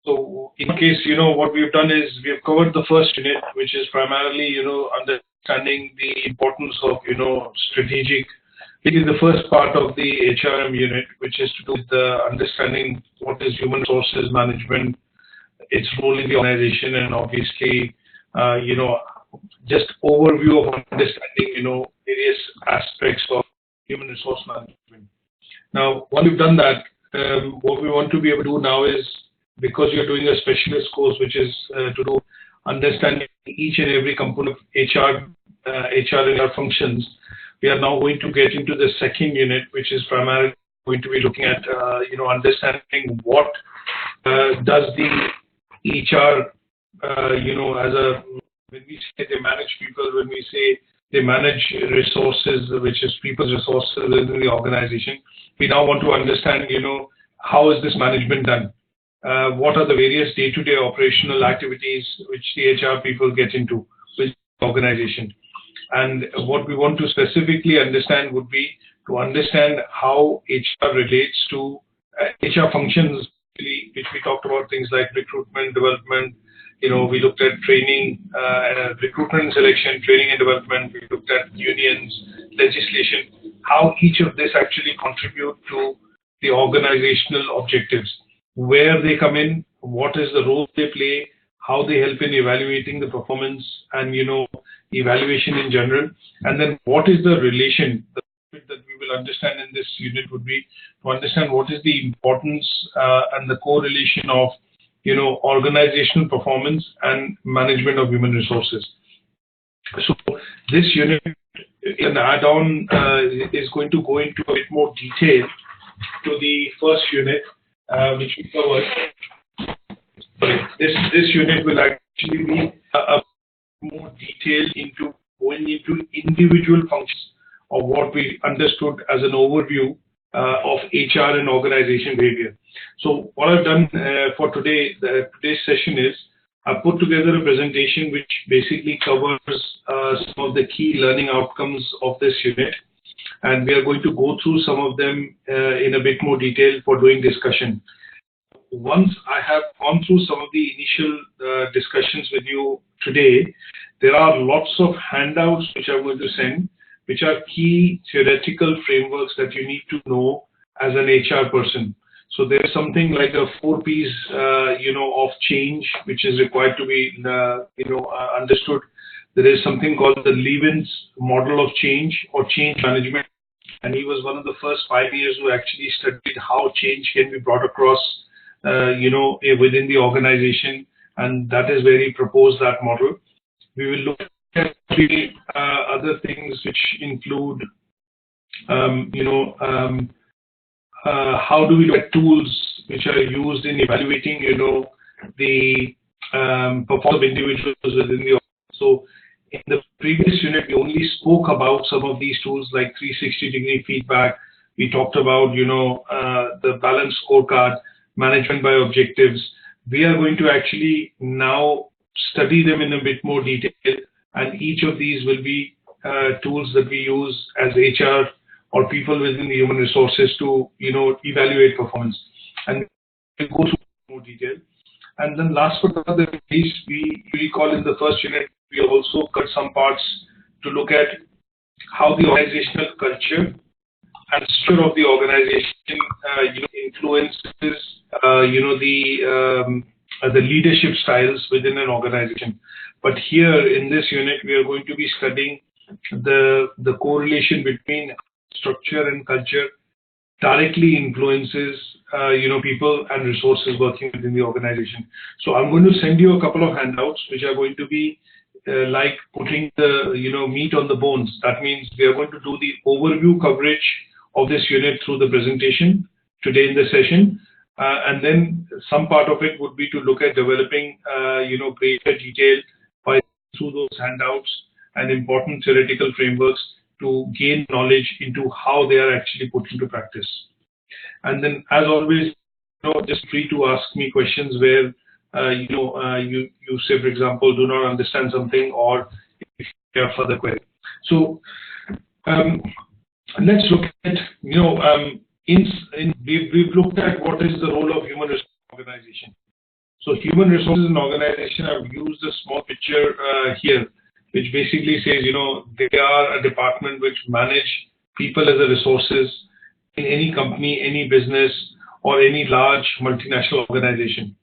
So in case, what we've done is we've covered the first unit, which is primarily, understanding the importance of, strategic. It is the first part of the HRM unit, which is to do with the understanding what is human resources management, its role in the organization, and obviously, just overview of understanding, various aspects of human resource management. Now, once we've done that, what we want to be able to do now is, because you're doing a specialist course, which is to do understanding each and every component of HR and HR functions, we are now going to get into the second unit, which is primarily going to be looking at, understanding what does the HR, when we say they manage people, when we say they manage resources, which is people's resources within the organization, we now want to understand, how is this management done? What are the various day-to-day operational activities which the HR people get into with the organization? And what we want to specifically understand would be to understand how HR relates to HR functions, which we talked about, things like recruitment, development. We looked at training, recruitment and selection, training and development. We looked at unions, legislation, how each of this actually contribute to the organizational objectives, where they come in, what is the role they play, how they help in evaluating the performance and, evaluation in general. And then what is the relation that we will understand in this unit would be to understand what is the importance and the correlation of, organizational performance and management of human resources. So this unit, an add-on, is going to go into a bit more detail to the first unit, which we covered. This unit will actually be a more detail into going into individual functions of what we understood as an overview of HR and organization behavior. So what I've done for today's session is I've put together a presentation which basically covers some of the key learning outcomes of this unit, and we are going to go through some of them in a bit more detail for doing discussion. Once I have gone through some of the initial discussions with you today, there are lots of handouts which I'm going to send, which are key theoretical frameworks that you need to know as an HR person. So there's something like a 4 Ps, of change, which is required to be, understood. There is something called the Levin's model of change or change management, and he was one of the first pioneers who actually studied how change can be brought across, within the organization, and that is where he proposed that model. We will look at three other things which include, how do we look at tools which are used in evaluating, the performance of individuals within the organization. So in the previous unit, we only spoke about some of these tools like 360-degree feedback. We talked about, the balanced scorecard, management by objectives. We are going to actually now study them in a bit more detail, and each of these will be tools that we use as HR or people within the human resources to, evaluate performance. And we'll go through more detail. And then last but not the least, we recall in the first unit, we also cut some parts to look at how the organizational culture and structure of the organization, influences, the leadership styles within an organization. But here in this unit, we are going to be studying the correlation between structure and culture directly influences, people and resources working within the organization. So I'm going to send you a couple of handouts, which are going to be like putting the, meat on the bones. That means we are going to do the overview coverage of this unit through the presentation today in the session. And then some part of it would be to look at developing, greater detail by through those handouts and important theoretical frameworks to gain knowledge into how they are actually put into practice. And then, as always, just free to ask me questions where, you say, for example, do not understand something, or if you have further query. So let's look at, we've looked at what is the role of human resource organization. So human resources in organization, I've used a small picture here, which basically says, they are a department which manage people as a resources in any company, any business, or any large multinational organization.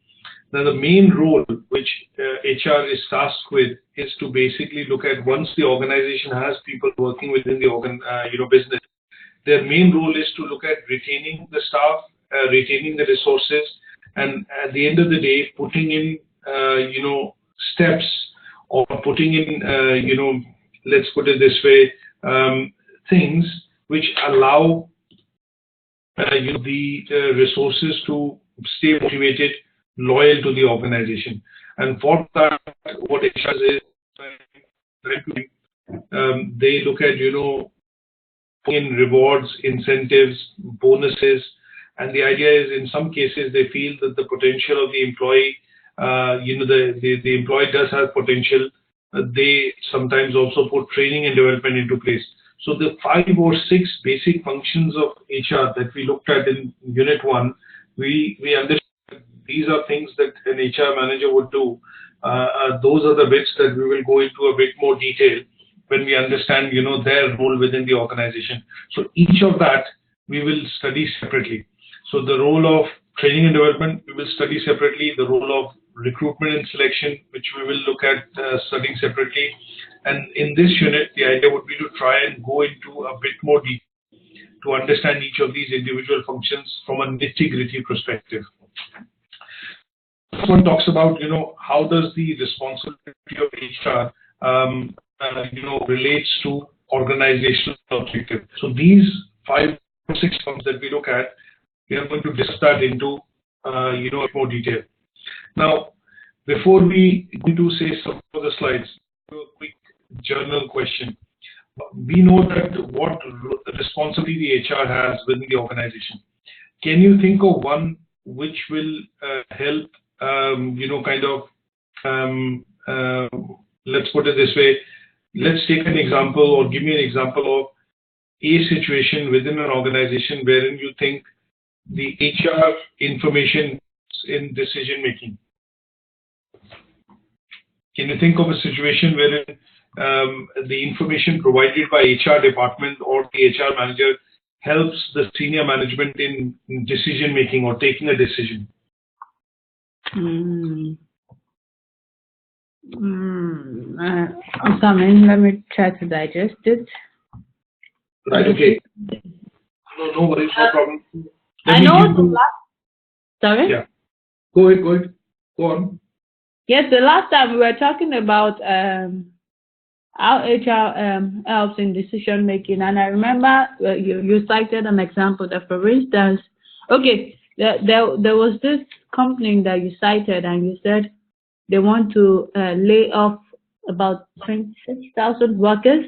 Now, the main role which HR is tasked with is to basically look at, once the organization has people working within the business, their main role is to look at retaining the staff, retaining the resources, and at the end of the day, putting in, steps, or putting in, let's put it this way, things which allow the resources to stay motivated, loyal to the organization. And for that, what HR is, they look at, in rewards, incentives, bonuses, and the idea is, in some cases, they feel that the potential of the employee, the employee does have potential. They sometimes also put training and development into place. So the 5 or 6 basic functions of HR that we looked at in Unit 1, we understand these are things that an HR manager would do. Those are the bits that we will go into a bit more detail when we understand, their role within the organization. So each of that we will study separately. So the role of training and development we will study separately. The role of recruitment and selection, which we will look at studying separately. And in this unit, the idea would be to try and go into a bit more detail to understand each of these individual functions from a nitty-gritty perspective. This one talks about, how does the responsibility of HR, relates to organizational objective. So these 5 or 6 points that we look at, we are going to discuss that into, more detail. Now, before we go to say some of the slides, a quick journal question. We know that what responsibility the HR has within the organization. Can you think of one which will help, let's put it this way. Let's take an example, or give me an example of a situation within an organization wherein you think the HR information in decision making. Can you think of a situation wherein the information provided by HR department or the HR manager helps the senior management in decision making or taking a decision? I'm coming. Let me try to digest it. Right. Okay. No worries. No problem. I know the last. Sorry. Yeah. Go ahead. Go on. Yes, the last time we were talking about how HR helps in decision making, and I remember you cited an example that, for instance, okay, there was this company that you cited, and you said they want to lay off about 26,000 workers.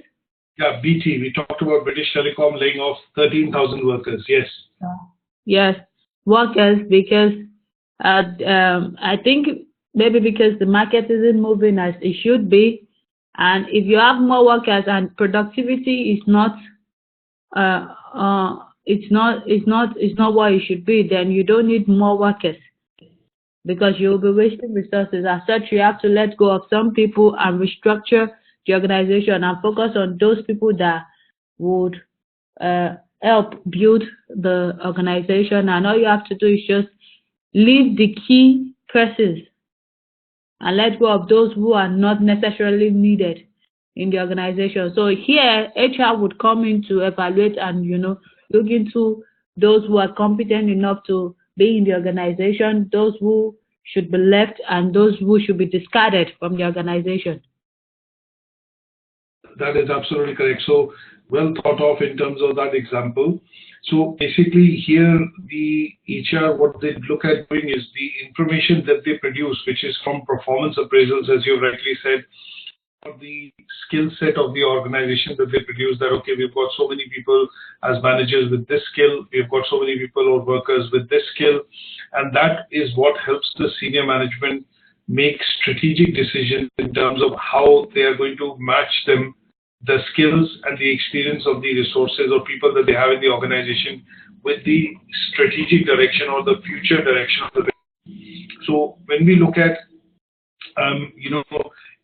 Yeah, BT. We talked about British Telecom laying off 13,000 workers. Yes. Yes, workers, because I think maybe because the market isn't moving as it should be, and if you have more workers and productivity is not it's not what it should be, then you don't need more workers, because you'll be wasting resources. As such, you have to let go of some people and restructure the organization and focus on those people that would help build the organization. And all you have to do is just leave the key persons and let go of those who are not necessarily needed in the organization. So here, HR would come in to evaluate and, look into those who are competent enough to be in the organization, those who should be left, and those who should be discarded from the organization. That is absolutely correct. So well thought of in terms of that example. So basically here, the HR, what they look at doing is the information that they produce, which is from performance appraisals, as you rightly said, the skill set of the organization that they produce, that, okay, we've got so many people as managers with this skill, we've got so many people or workers with this skill, and that is what helps the senior management make strategic decisions in terms of how they are going to match them, the skills and the experience of the resources or people that they have in the organization with the strategic direction or the future direction of the business. So when we look at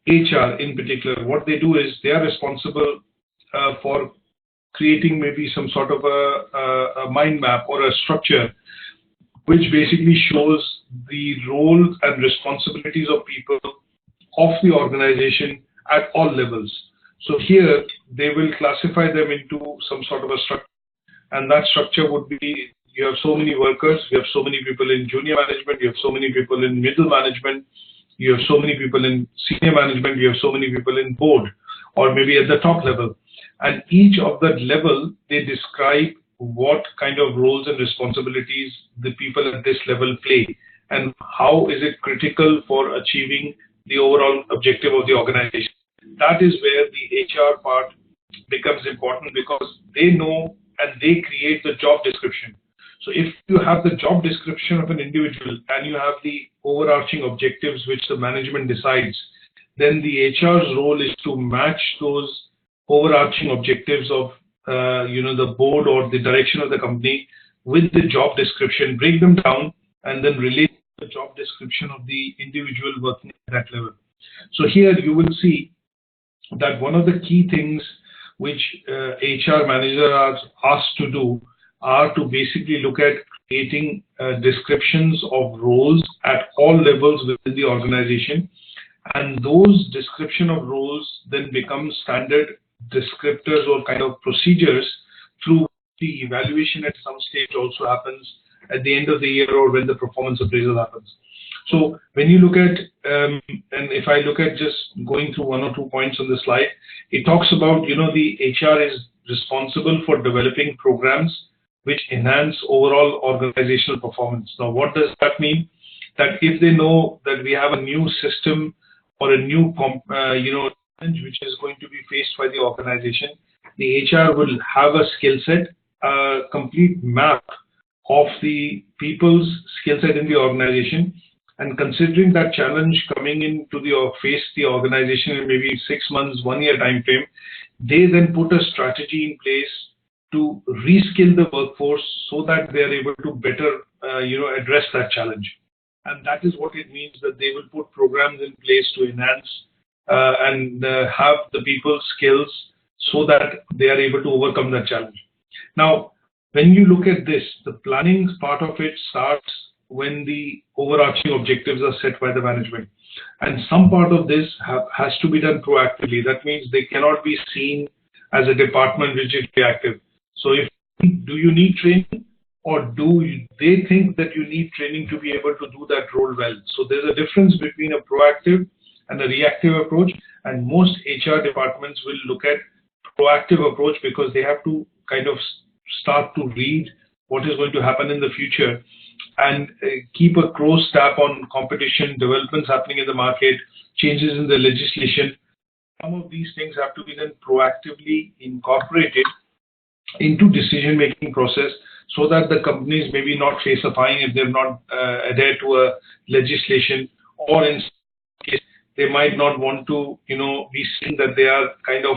HR in particular, what they do is they are responsible for creating maybe some sort of a mind map or a structure which basically shows the roles and responsibilities of people of the organization at all levels. So here they will classify them into some sort of a structure, and that structure would be, you have so many workers, you have so many people in junior management, you have so many people in middle management, you have so many people in senior management, you have so many people in board, or maybe at the top level. And each of that level, they describe what kind of roles and responsibilities the people at this level play, and how is it critical for achieving the overall objective of the organization. That is where the HR part becomes important, because they know and they create the job description. So if you have the job description of an individual and you have the overarching objectives which the management decides, then the HR's role is to match those overarching objectives of the board or the direction of the company with the job description, break them down, and then relate the job description of the individual working at that level. So here you will see that one of the key things which HR managers are asked to do are to basically look at creating descriptions of roles at all levels within the organization, and those description of roles then become standard descriptors or kind of procedures through the evaluation at some stage also happens at the end of the year or when the performance appraisal happens. So when you look at, and if I look at just going through one or two points on the slide, it talks about, the HR is responsible for developing programs which enhance overall organizational performance. Now, what does that mean? That if they know that we have a new system or a new, challenge which is going to be faced by the organization, the HR will have a skill set, a complete map of the people's skill set in the organization, and considering that challenge coming into face the organization in maybe 6 months, 1 year time frame, they then put a strategy in place to reskill the workforce so that they are able to better, address that challenge. And that is what it means, that they will put programs in place to enhance and have the people's skills so that they are able to overcome that challenge. Now, when you look at this, the planning part of it starts when the overarching objectives are set by the management. And some part of this has to be done proactively. That means they cannot be seen as a department which is reactive. So do you need training, or do they think that you need training to be able to do that role well? So there's a difference between a proactive and a reactive approach, and most HR departments will look at proactive approach because they have to kind of start to read what is going to happen in the future and keep a close tap on competition, developments happening in the market, changes in the legislation. Some of these things have to be then proactively incorporated into decision-making process so that the companies maybe not face a fine if they're not adhere to a legislation, or in some case they might not want to, be seen that they are kind of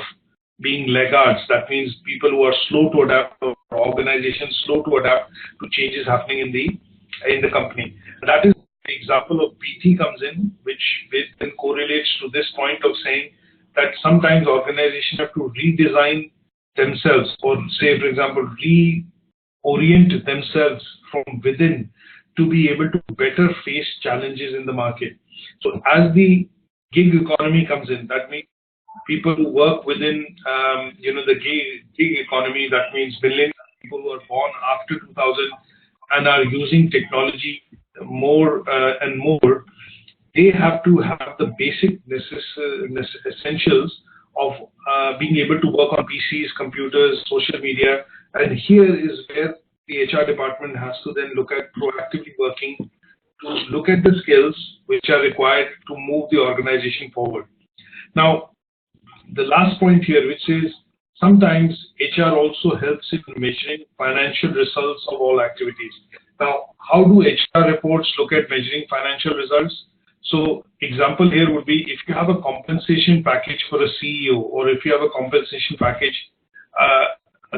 being laggards. That means people who are slow to adapt, or organizations slow to adapt to changes happening in the company. That is the example of BT comes in, which then correlates to this point of saying that sometimes organizations have to redesign themselves, or say, for example, reorient themselves from within to be able to better face challenges in the market. So as the gig economy comes in, that means people who work within, the gig economy, that means millions of people who are born after 2000 and are using technology more and more, they have to have the basic essentials of being able to work on PCs, computers, social media. And here is where the HR department has to then look at proactively working to look at the skills which are required to move the organization forward. Now, the last point here, which is sometimes HR also helps in measuring financial results of all activities. Now, how do HR reports look at measuring financial results? So, example here would be if you have a compensation package for a CEO, or if you have a compensation package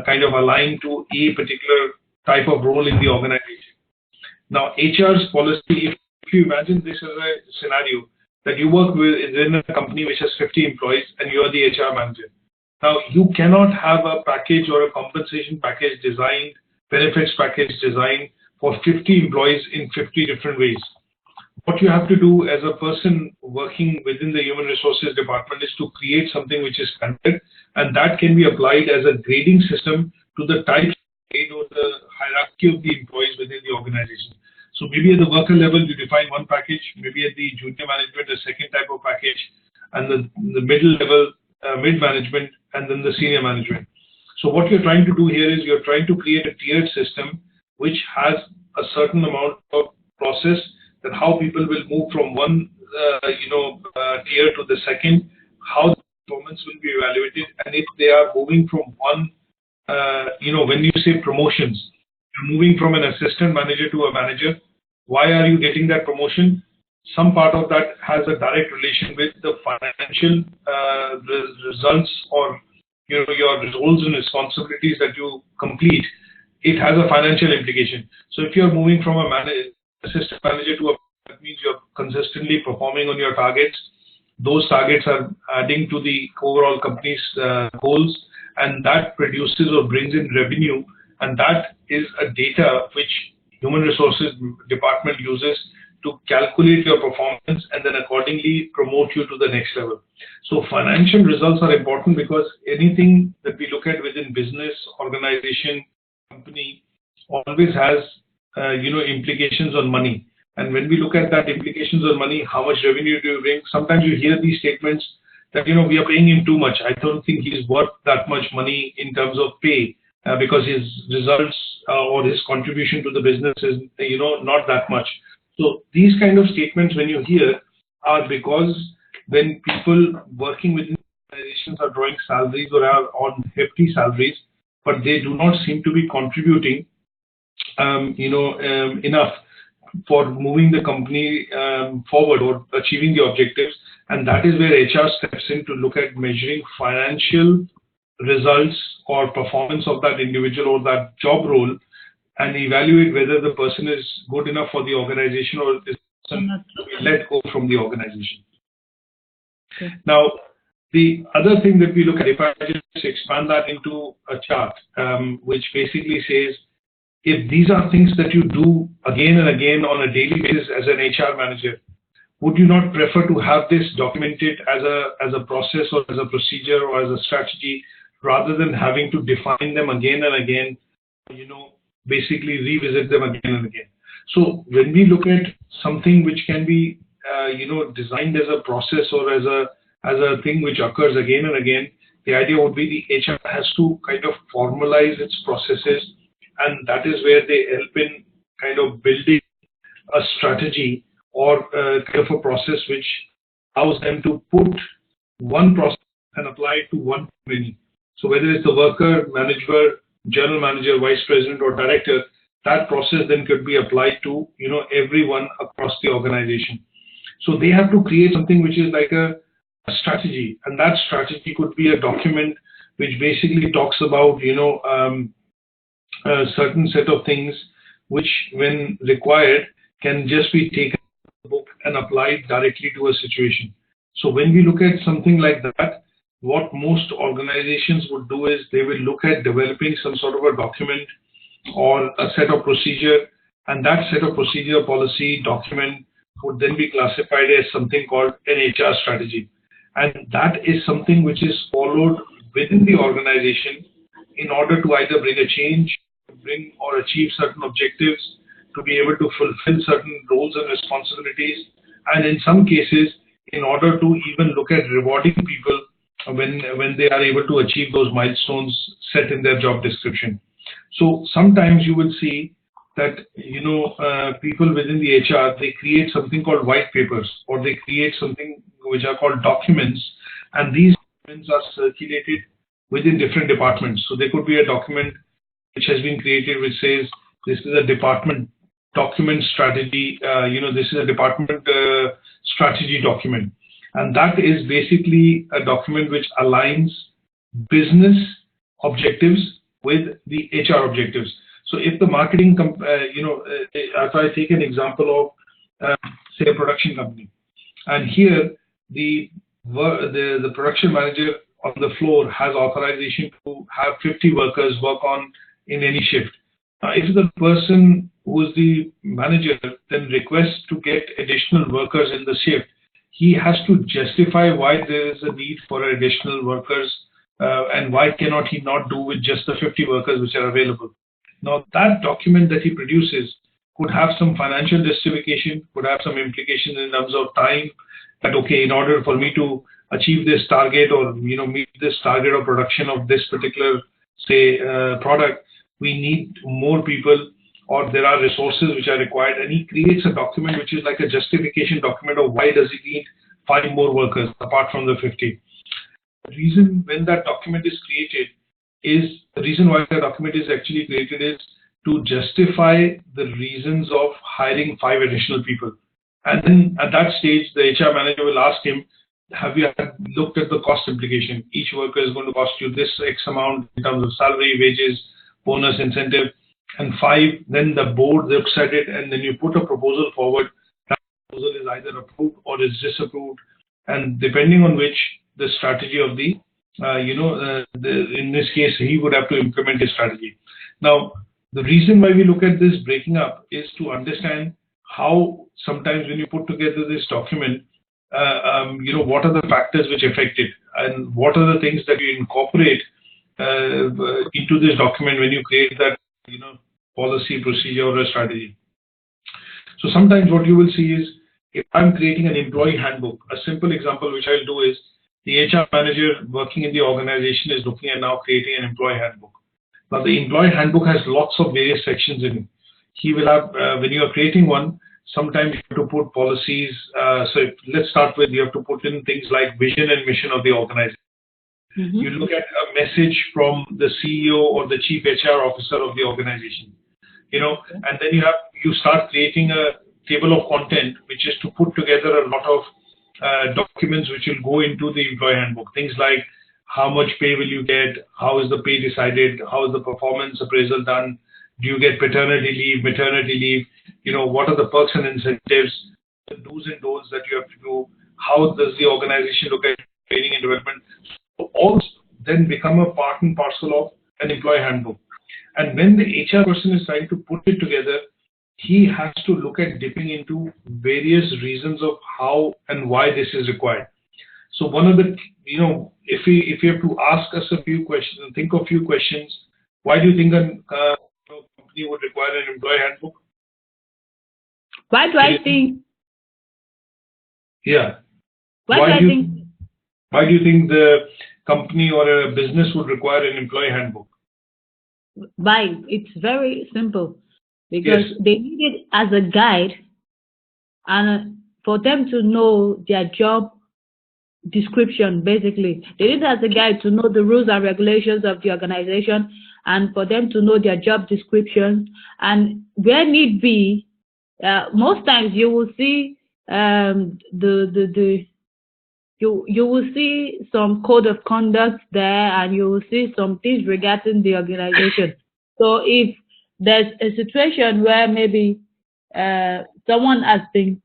kind of aligned to a particular type of role in the organization. Now, HR's policy, if you imagine this as a scenario that you work within a company which has 50 employees and you are the HR manager. Now, you cannot have a package or a compensation package designed, benefits package designed for 50 employees in 50 different ways. What you have to do as a person working within the human resources department is to create something which is standard, and that can be applied as a grading system to the types or the hierarchy of the employees within the organization. So maybe at the worker level, you define one package, maybe at the junior management, a second type of package, and the middle level, mid-management, and then the senior management. So what you're trying to do here is you're trying to create a tiered system which has a certain amount of process that how people will move from one tier to the second, how the performance will be evaluated, and if they are moving from one, when you say promotions, you're moving from an assistant manager to a manager. Why are you getting that promotion? Some part of that has a direct relation with the financial results or your roles and responsibilities that you complete. It has a financial implication. So if you're moving from a assistant manager to a, that means you're consistently performing on your targets. Those targets are adding to the overall company's goals, and that produces or brings in revenue, and that is a data which human resources department uses to calculate your performance and then accordingly promote you to the next level. So financial results are important because anything that we look at within business, organization, company always has implications on money. And when we look at that implications on money, how much revenue do you bring? Sometimes you hear these statements that we are paying him too much. I don't think he's worth that much money in terms of pay because his results or his contribution to the business is not that much. So these kind of statements when you hear are because when people working within organizations are drawing salaries or are on hefty salaries, but they do not seem to be contributing enough for moving the company forward or achieving the objectives. And that is where HR steps in to look at measuring financial results or performance of that individual or that job role and evaluate whether the person is good enough for the organization or is let go from the organization. Okay. Now, the other thing that we look at, if I just expand that into a chart, which basically says, if these are things that you do again and again on a daily basis as an HR manager, would you not prefer to have this documented as a process or as a procedure or as a strategy rather than having to define them again and again, basically revisit them again and again? So when we look at something which can be, designed as a process or as a thing which occurs again and again, the idea would be the HR has to kind of formalize its processes, and that is where they help in kind of building a strategy or kind of a process which allows them to put one process and apply it to one company. So whether it's the worker, manager, general manager, vice president, or director, that process then could be applied to everyone across the organization. So they have to create something which is like a strategy, and that strategy could be a document which basically talks about a certain set of things which, when required, can just be taken from the book and applied directly to a situation. So when we look at something like that, what most organizations would do is they will look at developing some sort of a document or a set of procedure, and that set of procedure, policy, document would then be classified as something called an HR strategy. And that is something which is followed within the organization in order to either bring a change, bring or achieve certain objectives, to be able to fulfill certain roles and responsibilities, and in some cases, in order to even look at rewarding people when they are able to achieve those milestones set in their job description. So sometimes you will see that people within the HR, they create something called white papers, or they create something which are called documents, and these documents are circulated within different departments. So there could be a document which has been created which says this is a department document strategy, this is a department strategy document, and that is basically a document which aligns business objectives with the HR objectives. So if the marketing, if I take an example say a production company, and here the production manager on the floor has authorization to have 50 workers work on in any shift. If the person who is the manager then requests to get additional workers in the shift, he has to justify why there is a need for additional workers and why cannot he not do with just the 50 workers which are available. Now that document that he produces could have some financial justification, could have some implications in terms of time, that okay, in order for me to achieve this target or meet this target of production of this particular say product, we need more people or there are resources which are required, and he creates a document which is like a justification document of why does he need 5 more workers apart from the 50. The reason when that document is created is, the reason why the document is actually created is to justify the reasons of hiring 5 additional people. And then at that stage, the HR manager will ask him, have you looked at the cost implication? Each worker is going to cost you this X amount in terms of salary, wages, bonus, incentive, and 5, then the board looks at it and then you put a proposal forward. That proposal is either approved or is disapproved, and depending on which the strategy of the, in this case, he would have to implement his strategy. Now, the reason why we look at this breaking up is to understand how sometimes when you put together this document, what are the factors which affect it, and what are the things that you incorporate into this document when you create that policy, procedure, or a strategy. So sometimes what you will see is, if I'm creating an employee handbook, a simple example which I'll do is, the HR manager working in the organization is looking at now creating an employee handbook. Now the employee handbook has lots of various sections in it. He will have, when you are creating one, sometimes you have to put policies. Let's start with, you have to put in things like vision and mission of the organization. Mm-hmm. You look at a message from the CEO or the chief HR officer of the organization, and then you start creating a table of content, which is to put together a lot of documents which will go into the employee handbook. Things like how much pay will you get, how is the pay decided, how is the performance appraisal done, do you get paternity leave, maternity leave, what are the perks and incentives, the do's and don'ts that you have to do, how does the organization look at training and development. So all then become a part and parcel of an employee handbook. And when the HR person is trying to put it together, he has to look at dipping into various reasons of how and why this is required. So one of the, if you have to ask us a few questions and think of a few questions, why do you think a company would require an employee handbook? Why do I think? Yeah. Why do you think the company or a business would require an employee handbook? Why? It's very simple. Because they need it as a guide, and for them to know their job description, basically. They need it as a guide to know the rules and regulations of the organization, and for them to know their job description. And where need be, most times you will see you will see some code of conduct there, and you will see some things regarding the organization. So if there's a situation where maybe someone has been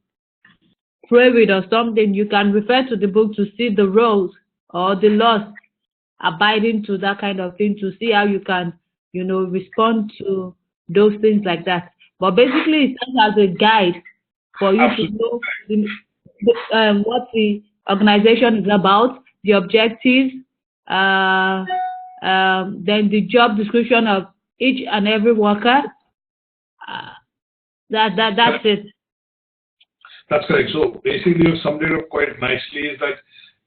queried or something, you can refer to the book to see the rules or the laws abiding to that kind of thing, to see how you can, respond to those things like that. But basically, it serves as a guide for you to know what the organization is about, the objectives, then the job description of each and every worker. That's it. That's correct. So basically, you've summed it up quite nicely. Is that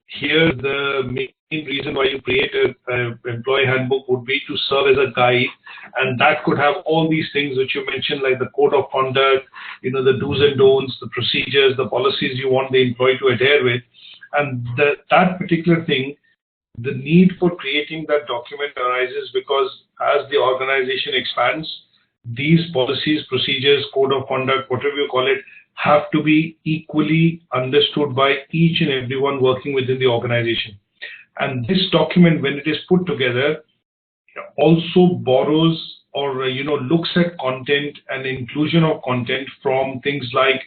here the main reason why you create an employee handbook would be to serve as a guide, and that could have all these things which you mentioned, like the code of conduct, the do's and don'ts, the procedures, the policies you want the employee to adhere with, and that particular thing. The need for creating that document arises because as the organization expands, these policies, procedures, code of conduct, whatever you call it, have to be equally understood by each and everyone working within the organization. And this document, when it is put together, also borrows or looks at content and inclusion of content from things like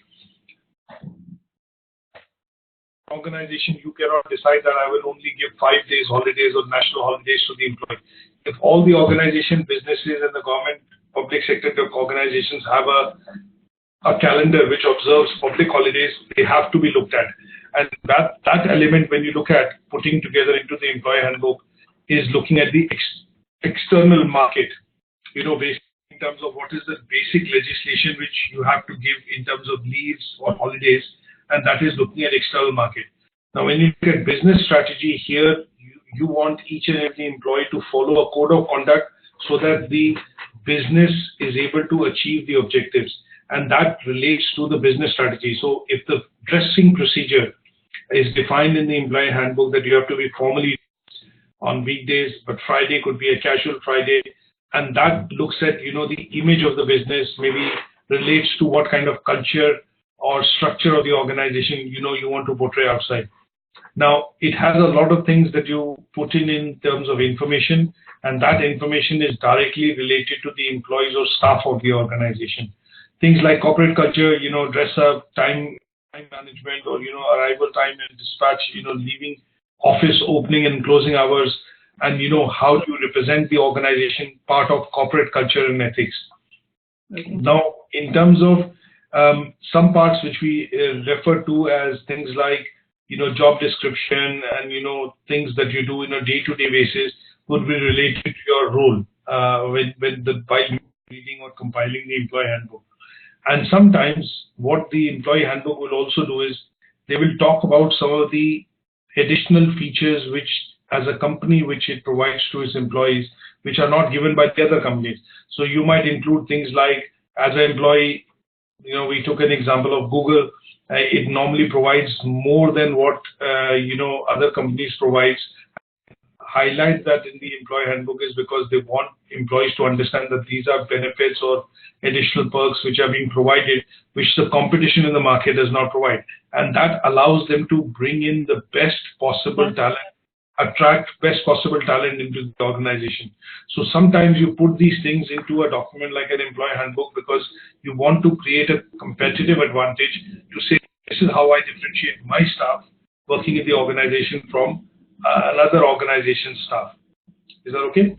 organization, you cannot decide that I will only give 5 days holidays or national holidays to the employee. If all the organization, businesses and the government, public sector organizations have a calendar which observes public holidays, they have to be looked at. And that element, when you look at putting together into the employee handbook, is looking at the external market, based in terms of what is the basic legislation which you have to give in terms of leaves or holidays, and that is looking at external market. Now, when you look at business strategy here, you want each and every employee to follow a code of conduct so that the business is able to achieve the objectives, and that relates to the business strategy. So if the dressing procedure is defined in the employee handbook that you have to be formally on weekdays, but Friday could be a casual Friday, and that looks at the image of the business, maybe relates to what kind of culture or structure of the organization you want to portray outside. Now, it has a lot of things that you put in terms of information, and that information is directly related to the employees or staff of the organization. Things like corporate culture, dress up, time management, or arrival time and dispatch, leaving office opening and closing hours, and how do you represent the organization, part of corporate culture and ethics. Okay. Now, in terms of some parts which we refer to as things like job description and things that you do in a day-to-day basis would be related to your role by reading or compiling the employee handbook. And sometimes what the employee handbook will also do is they will talk about some of the additional features which, as a company, which it provides to its employees, which are not given by the other companies. So you might include things like, as an employee, we took an example of Google. It normally provides more than what other companies provides. Highlight that in the employee handbook is because they want employees to understand that these are benefits or additional perks which are being provided, which the competition in the market does not provide, and that allows them to bring in the best possible talent, attract best possible talent into the organization. So sometimes you put these things into a document like an employee handbook because you want to create a competitive advantage to say, this is how I differentiate my staff working in the organization from another organization's staff. Is that okay?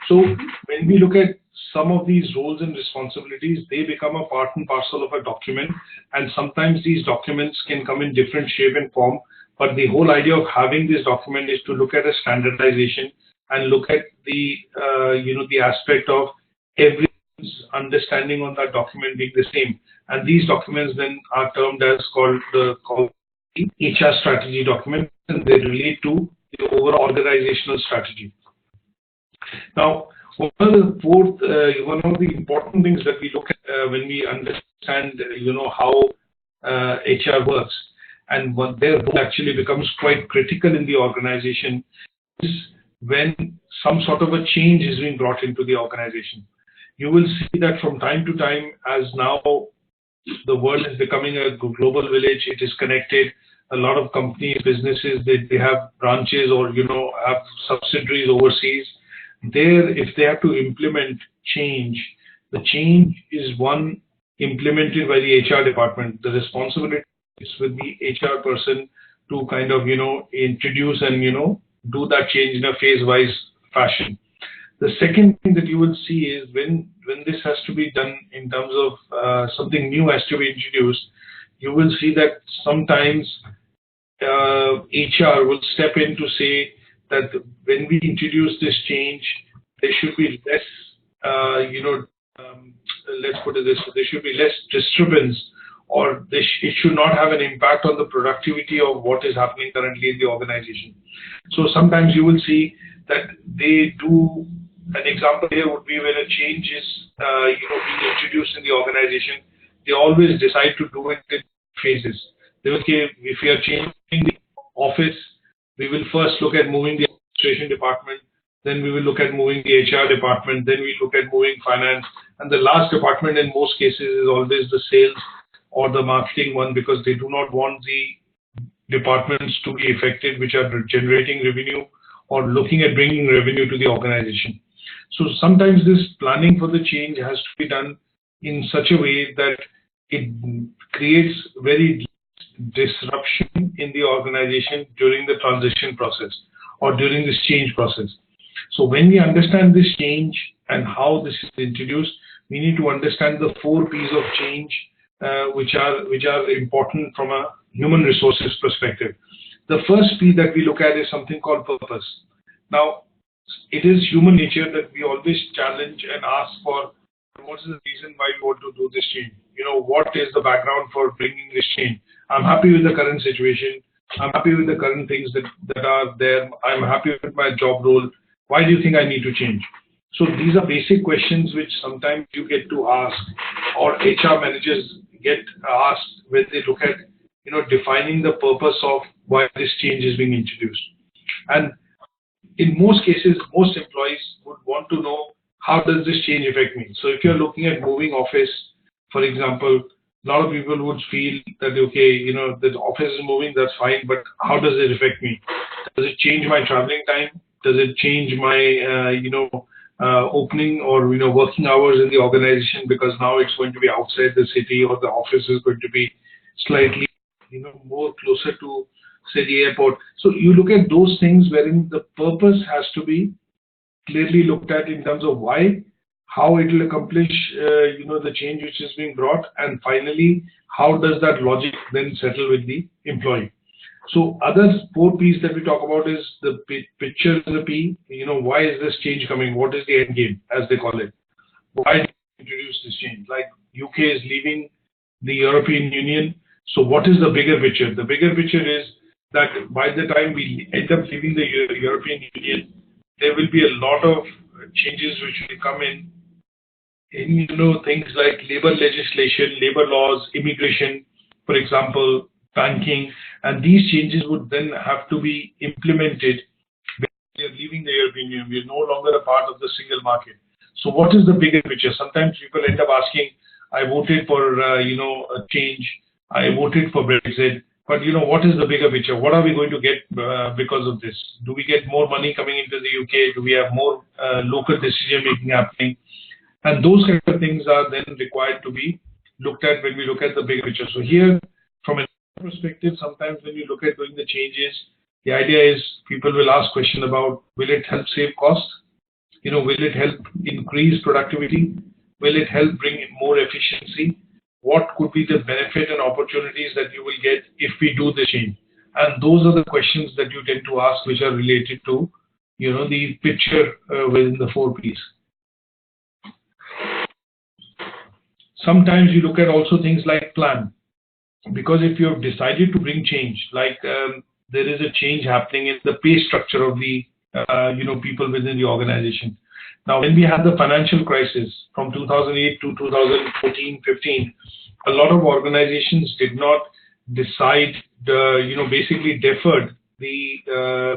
So when we look at some of these roles and responsibilities, they become a part and parcel of a document, and sometimes these documents can come in different shape and form. But the whole idea of having this document is to look at a standardization and look at the the aspect of everyone's understanding on that document being the same. And these documents then are termed as called the HR strategy document, and they relate to the overall organizational strategy. Now, one of the important things that we look at when we understand how HR works, and what their role actually becomes quite critical in the organization, is when some sort of a change is being brought into the organization. You will see that from time to time, as now the world is becoming a global village, it is connected. A lot of companies, businesses, they have branches or have subsidiaries overseas. There, if they have to implement change, the change is one implemented by the HR department. The responsibility is with the HR person to kind of introduce and do that change in a phase-wise fashion. The second thing that you will see is when this has to be done in terms of something new has to be introduced, you will see that sometimes HR will step in to say that when we introduce this change, there should be less, let's put it this way, there should be less disturbance, or it should not have an impact on the productivity of what is happening currently in the organization. So sometimes you will see that they do, an example here would be when a change is being introduced in the organization, they always decide to do it in phases. They will say, if we are changing the office, we will first look at moving the administration department, then we will look at moving the HR department, then we look at moving finance, and the last department in most cases is always the sales or the marketing one, because they do not want the departments to be affected which are generating revenue or looking at bringing revenue to the organization. So sometimes this planning for the change has to be done in such a way that it creates very disruption in the organization during the transition process or during this change process. So when we understand this change and how this is introduced, we need to understand the 4 P's of change, which are important from a human resources perspective. The first P that we look at is something called purpose. Now, it is human nature that we always challenge and ask for what is the reason why we want to do this change. What is the background for bringing this change? I'm happy with the current situation. I'm happy with the current things that are there. I'm happy with my job role. Why do you think I need to change? So these are basic questions which sometimes you get to ask, or HR managers get asked when they look at, defining the purpose of why this change is being introduced. And in most cases, most employees would want to know, how does this change affect me? So if you're looking at moving office, for example, a lot of people would feel that, okay, the office is moving, that's fine, but how does it affect me? Does it change my traveling time? Does it change my, opening or, working hours in the organization, because now it's going to be outside the city, or the office is going to be slightly, more closer to, say, the airport. So you look at those things wherein the purpose has to be clearly looked at in terms of why, how it will accomplish, the change which is being brought, and finally, how does that logic then settle with the employee? So other 4 P's that we talk about is the picture is the P. Why is this change coming? What is the end game, as they call it? Why did we introduce this change? Like UK is leaving the European Union. So what is the bigger picture? The bigger picture is that by the time we end up leaving the European Union, there will be a lot of changes which will come in things like labor legislation, labor laws, immigration, for example, banking, and these changes would then have to be implemented when we are leaving the European Union. We are no longer a part of the single market. So what is the bigger picture? Sometimes people end up asking, I voted for, a change. I voted for Brexit. But, what is the bigger picture? What are we going to get because of this? Do we get more money coming into the UK? Do we have more local decision making happening? And those kind of things are then required to be looked at when we look at the bigger picture. So here, from a perspective, sometimes when you look at doing the changes, the idea is people will ask question about, will it help save costs? Will it help increase productivity? Will it help bring in more efficiency? What could be the benefit and opportunities that you will get if we do the change? And those are the questions that you tend to ask, which are related to, the picture within the 4 P's. Sometimes you look at also things like plan, because if you have decided to bring change, like there is a change happening in the pay structure of the people within the organization. Now, when we had the financial crisis from 2008 to 2014-15, a lot of organizations did not decide, basically deferred the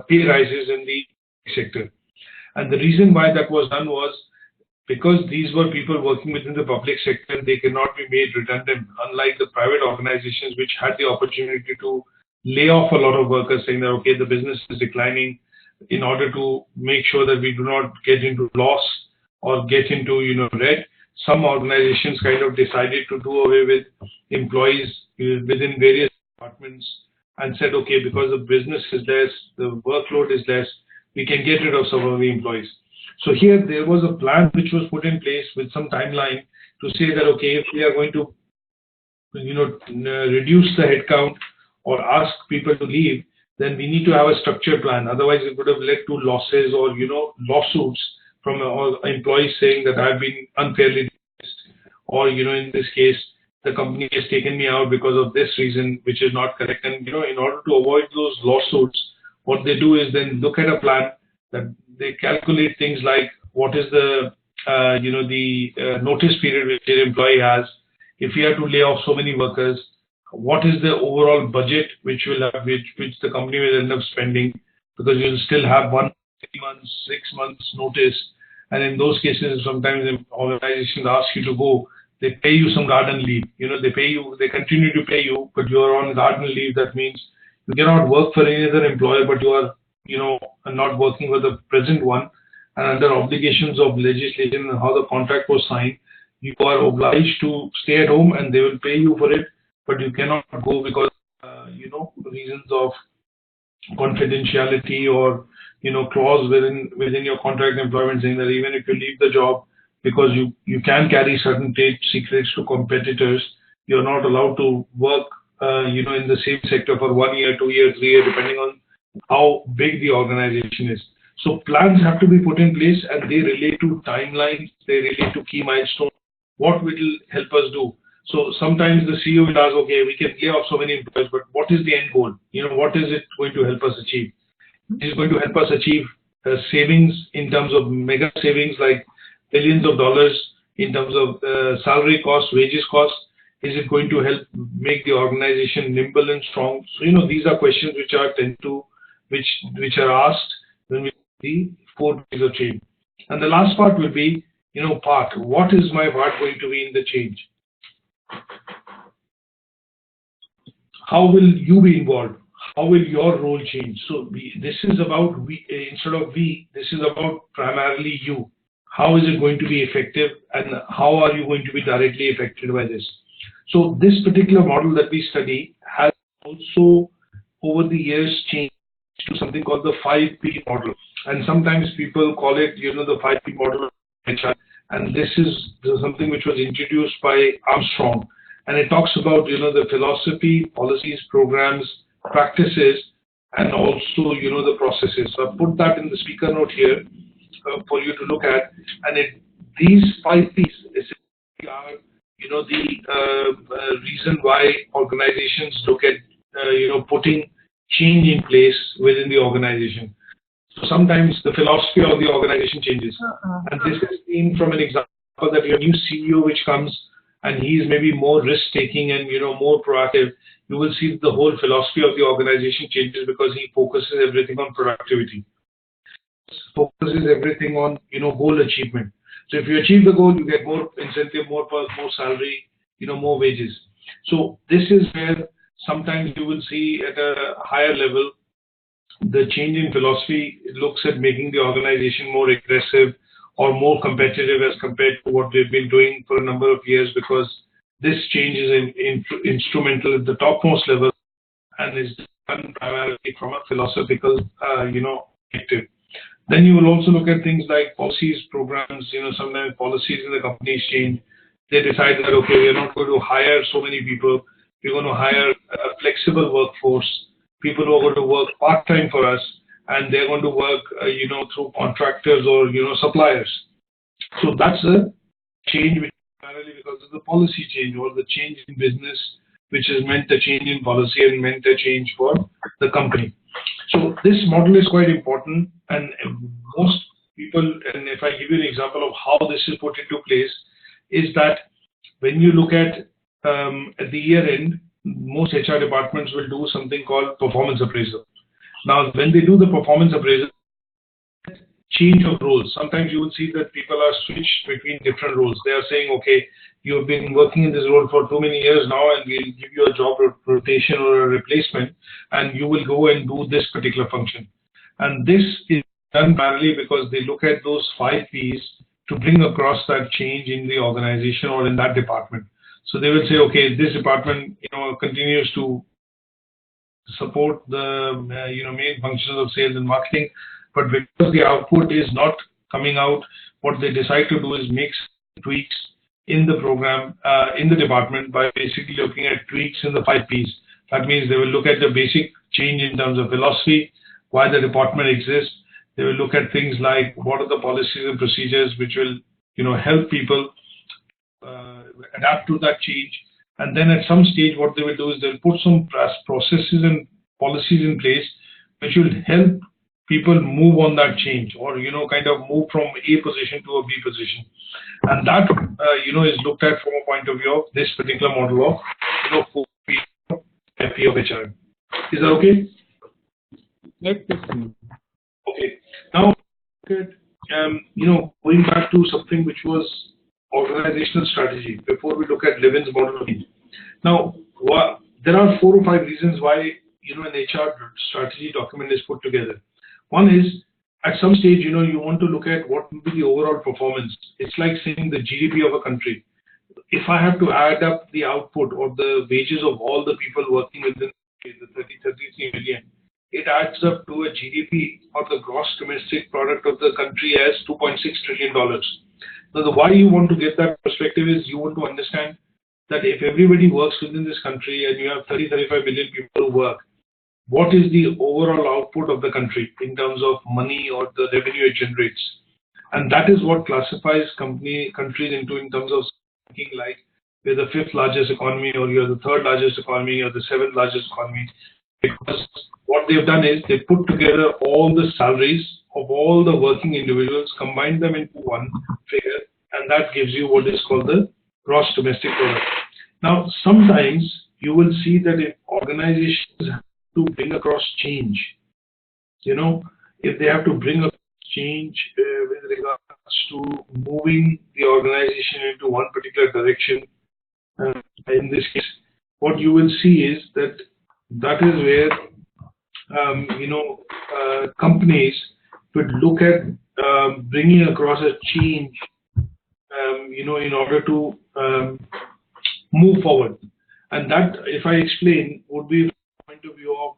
pay rises in the sector. And the reason why that was done was because these were people working within the public sector, they cannot be made redundant, unlike the private organizations which had the opportunity to lay off a lot of workers, saying that, okay, the business is declining. In order to make sure that we do not get into loss or get into, red, some organizations kind of decided to do away with employees within various departments and said, okay, because the business is less, the workload is less, we can get rid of some of the employees. So here there was a plan which was put in place with some timeline to say that, okay, if we are going to, reduce the headcount or ask people to leave, then we need to have a structured plan. Otherwise, it would have led to losses or, lawsuits from employees saying that I've been unfairly dismissed, or, in this case, the company has taken me out because of this reason, which is not correct. And, in order to avoid those lawsuits, what they do is then look at a plan that they calculate things like what is the, notice period which their employee has. If we have to lay off so many workers, what is the overall budget which will have, which the company will end up spending, because you'll still have 1, 3 months, 6 months notice. And in those cases, sometimes the organizations ask you to go, they pay you some garden leave. They continue to pay you, but you are on garden leave. That means you cannot work for any other employer, but you are, not working for the present one. And under obligations of legislation and how the contract was signed, you are obliged to stay at home and they will pay you for it, but you cannot go because reasons of confidentiality or clause within your contract employment saying that even if you leave the job because you can carry certain trade secrets to competitors, you're not allowed to work in the same sector for 1 year, 2 years, 3 years, depending on how big the organization is. So plans have to be put in place, and they relate to timelines, they relate to key milestones, what will help us do. So sometimes the CEO will ask, okay, we can lay off so many employees, but what is the end goal? What is it going to help us achieve? It is going to help us achieve savings in terms of mega savings like billions of dollars in terms of salary costs, wages costs. Is it going to help make the organization nimble and strong? So these are questions which are asked when we see 4 Ps of change. And the last part will be part. What is my part going to be in the change? How will you be involved? How will your role change? So this is about we instead of we. This is about primarily you. How is it going to be effective, and how are you going to be directly affected by this? So this particular model that we study has also over the years changed to something called the 5P model, and sometimes people call it the 5P model of HR. And this is something which was introduced by Armstrong, and it talks about the philosophy, policies, programs, practices, and also the processes. So I put that in the speaker note here for you to look at, and these 5 Ps essentially are the reason why organizations look at putting change in place within the organization. So sometimes the philosophy of the organization changes, and this is seen from an example that your new CEO which comes and he is maybe more risk-taking and more proactive. You will see the whole philosophy of the organization changes because he focuses everything on productivity, focuses everything on goal achievement. So if you achieve the goal, you get more incentive, more perks, more salary, more wages. So this is where sometimes you will see at a higher level the change in philosophy looks at making the organization more aggressive or more competitive as compared to what they've been doing for a number of years, because this change is instrumental at the topmost level and is done primarily from a philosophical perspective. Then you will also look at things like policies, programs. Sometimes policies in the companies change. They decide that, okay, we're not going to hire so many people. We're going to hire a flexible workforce, people who are going to work part-time for us, and they're going to work, through contractors or, suppliers. So that's a change which is primarily because of the policy change or the change in business, which has meant a change in policy and meant a change for the company. So this model is quite important, and most people, and if I give you an example of how this is put into place, is that when you look at the year end, most HR departments will do something called performance appraisal. Now, when they do the performance appraisal, change of roles. Sometimes you will see that people are switched between different roles. They are saying, okay, you've been working in this role for too many years now, and we'll give you a job rotation or a replacement, and you will go and do this particular function. And this is done primarily because they look at those 5 Ps to bring across that change in the organization or in that department. So they will say, okay, this department, continues to support the, main functions of sales and marketing, but because the output is not coming out, what they decide to do is make tweaks in the program, in the department, by basically looking at tweaks in the 5 Ps. That means they will look at the basic change in terms of philosophy, why the department exists. They will look at things like what are the policies and procedures which will, help people adapt to that change. And then at some stage, what they will do is they'll put some processes and policies in place which will help people move on that change, or kind of move from A position to a B position. And that is looked at from a point of view of this particular model of 4P of HR. Is that okay? Yes, yes. Okay. Now, going back to something which was organizational strategy before we look at Levin's model. Now, there are 4 or 5 reasons why an HR strategy document is put together. One is, at some stage, you want to look at what will be the overall performance. It's like saying the GDP of a country. If I have to add up the output or the wages of all the people working within the 33 million, it adds up to a GDP or the gross domestic product of the country as $2.6 trillion. Now, the why you want to get that perspective is you want to understand that if everybody works within this country and you have 35 million people who work, what is the overall output of the country in terms of money or the revenue it generates? And that is what classifies countries into in terms of thinking like you're the 5th largest economy or you're the 3rd largest economy or the 7th largest economy. Because what they've done is they put together all the salaries of all the working individuals, combine them into one figure, and that gives you what is called the gross domestic product. Now, sometimes you will see that if organizations have to bring across change, if they have to bring across change with regards to moving the organization into one particular direction, in this case, what you will see is that is where companies would look at bringing across a change, in order to move forward. And that, if I explain, would be from the point of view of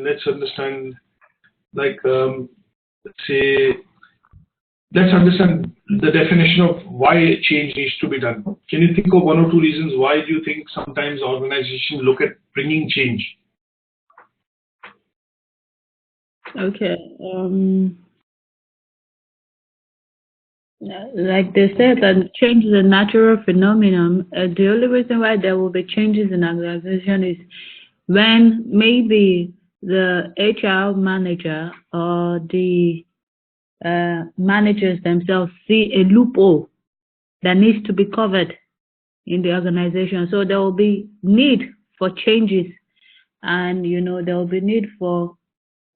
let's understand, like let's understand the definition of why change needs to be done. Can you think of 1 or 2 reasons why do you think sometimes organizations look at bringing change? Okay. Like they said, that change is a natural phenomenon. The only reason why there will be changes in an organization is when maybe the HR manager or the managers themselves see a loophole that needs to be covered in the organization. So there will be need for changes, and there will be need for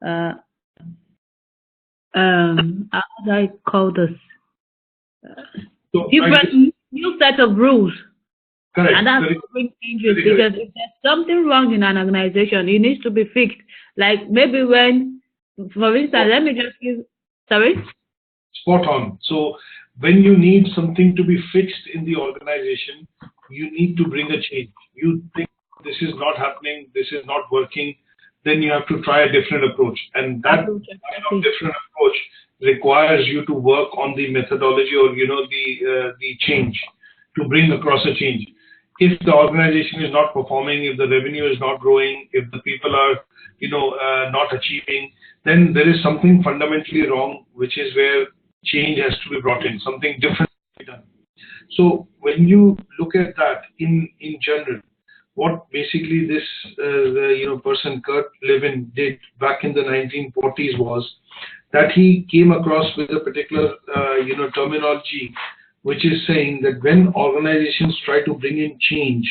how do I call this? Different new set of rules. Correct. And that's what brings changes, because if there's something wrong in an organization, it needs to be fixed. Like maybe when, for instance, let me just give. Sorry? Spot on. So when you need something to be fixed in the organization, you need to bring a change. You think this is not happening, this is not working, then you have to try a different approach. And that kind of different approach requires you to work on the methodology or the change to bring across a change. If the organization is not performing, if the revenue is not growing, if the people are not achieving, then there is something fundamentally wrong, which is where change has to be brought in, something different to be done. So when you look at that in general, what basically this person Kurt Lewin did back in the 1940s was that he came across with a particular terminology, which is saying that when organizations try to bring in change,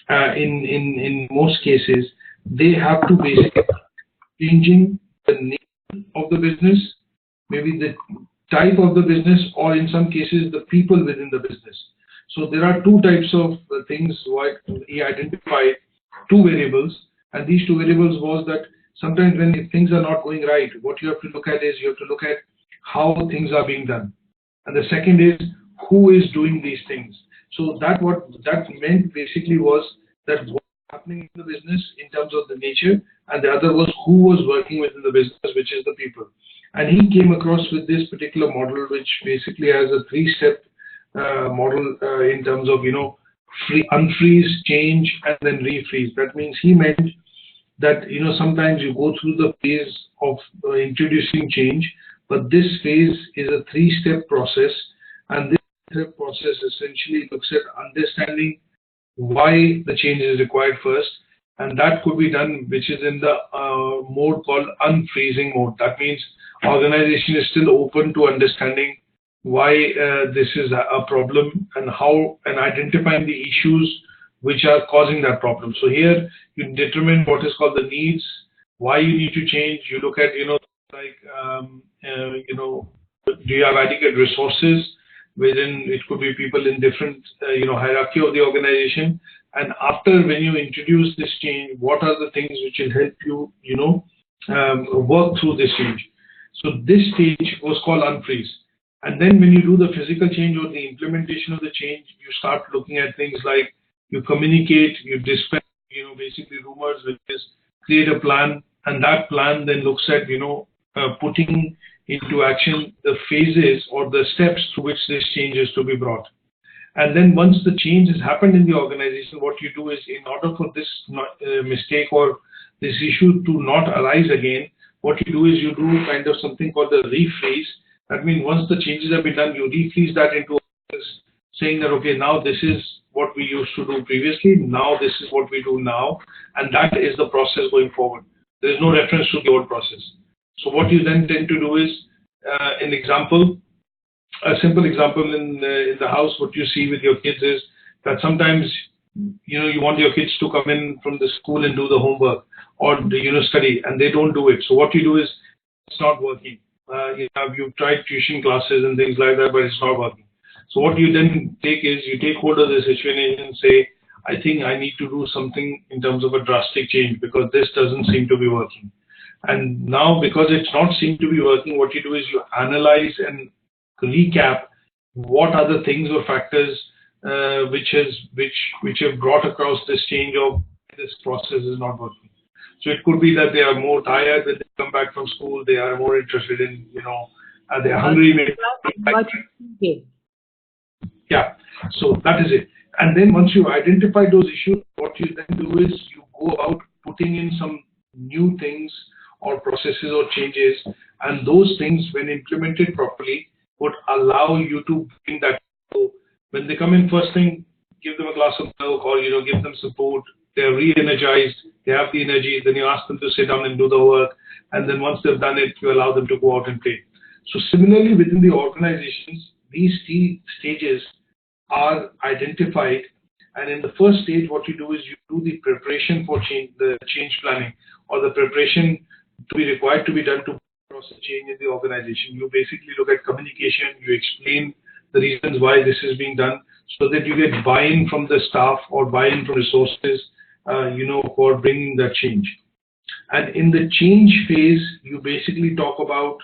in most cases, they have to basically changing the name of the business, maybe the type of the business, or in some cases the people within the business. So there are 2 types of things why he identified 2 variables, and these 2 variables was that sometimes when things are not going right, what you have to look at is you have to look at how things are being done, and the second is who is doing these things. So what that meant basically was that what was happening in the business in terms of the nature, and the other was who was working within the business, which is the people. And he came across with this particular model, which basically has a 3-step model in terms of unfreeze, change, and then refreeze. That means he meant that sometimes you go through the phase of introducing change, but this phase is a 3-step process, and this step process essentially looks at understanding why the change is required first, and that could be done, which is in the mode called unfreezing mode. That means organization is still open to understanding why this is a problem and how, and identifying the issues which are causing that problem. So here you determine what is called the needs, why you need to change. You look at do you have adequate resources within, it could be people in different hierarchy of the organization, and after when you introduce this change, what are the things which will help you work through this change. So this stage was called unfreeze. And then when you do the physical change or the implementation of the change, you start looking at things like you communicate, you dispatch basically rumors, which is create a plan, and that plan then looks at, putting into action the phases or the steps through which this change is to be brought. And then once the change has happened in the organization, what you do is, in order for this mistake or this issue to not arise again, what you do is you do kind of something called the refreeze. That means once the changes have been done, you refreeze that into saying that, okay, now this is what we used to do previously, now this is what we do now, and that is the process going forward. There is no reference to the old process. So what you then tend to do is, a simple example in the house, what you see with your kids is that sometimes, you want your kids to come in from the school and do the homework or study, and they don't do it. So what you do is, it's not working. You've tried tuition classes and things like that, but it's not working. So what you then take is, you take hold of the situation and say, I think I need to do something in terms of a drastic change, because this doesn't seem to be working. And now, because it's not seem to be working, what you do is you analyze and recap what are the things or factors which have brought across this change of this process is not working. So it could be that they are more tired when they come back from school, they are more interested in, they are hungry. Yeah, so that is it. And then once you identify those issues, what you then do is you go about putting in some new things or processes or changes, and those things, when implemented properly, would allow you to bring that. So when they come in, first thing, give them a glass of milk or give them support. They're re-energized, they have the energy. Then you ask them to sit down and do the work, and then once they've done it, you allow them to go out and play. So similarly, within the organizations, these stages are identified, and in the first stage, what you do is you do the preparation for change, the change planning, or the preparation to be required to be done to process change in the organization. You basically look at communication, you explain the reasons why this is being done, so that you get buy-in from the staff or buy-in from resources, for bringing that change. And in the change phase, you basically talk about,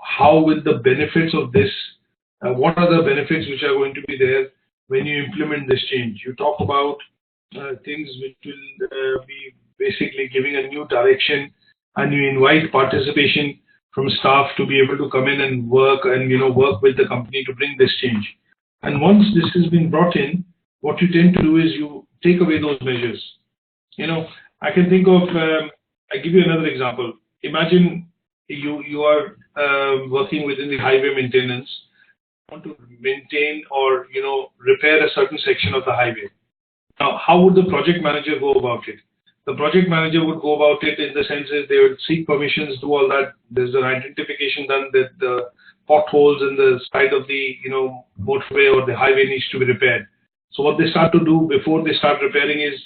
how will the benefits of this, what are the benefits which are going to be there when you implement this change. You talk about things which will be basically giving a new direction, and you invite participation from staff to be able to come in and work and work with the company to bring this change. And once this has been brought in, what you tend to do is you take away those measures. I can think of, I give you another example. Imagine you are working within the highway maintenance, want to maintain or repair a certain section of the highway. Now, how would the project manager go about it? The project manager would go about it in the sense that they would seek permissions, do all that. There's an identification done that the potholes in the side of the motorway or the highway needs to be repaired. So what they start to do before they start repairing is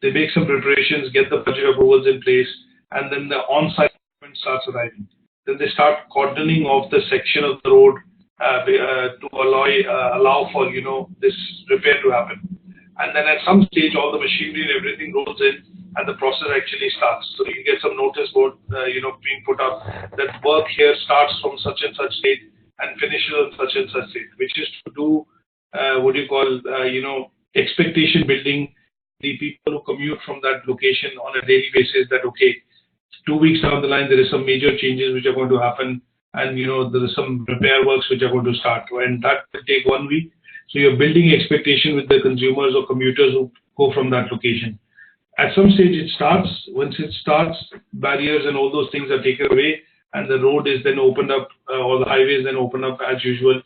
they make some preparations, get the budget approvals in place, and then the on-site equipment starts arriving. Then they start cordoning off the section of the road to allow for this repair to happen. And then at some stage, all the machinery and everything rolls in, and the process actually starts. So you get some notice board, being put up that work here starts from such and such date and finishes on such and such date, which is to do expectation building. The people who commute from that location on a daily basis, that okay, 2 weeks down the line there is some major changes which are going to happen, and there is some repair works which are going to start, and that will take 1 week. So you're building expectation with the consumers or commuters who go from that location. At some stage it starts. Once it starts, barriers and all those things are taken away, and the road is then opened up, or the highway is then opened up as usual.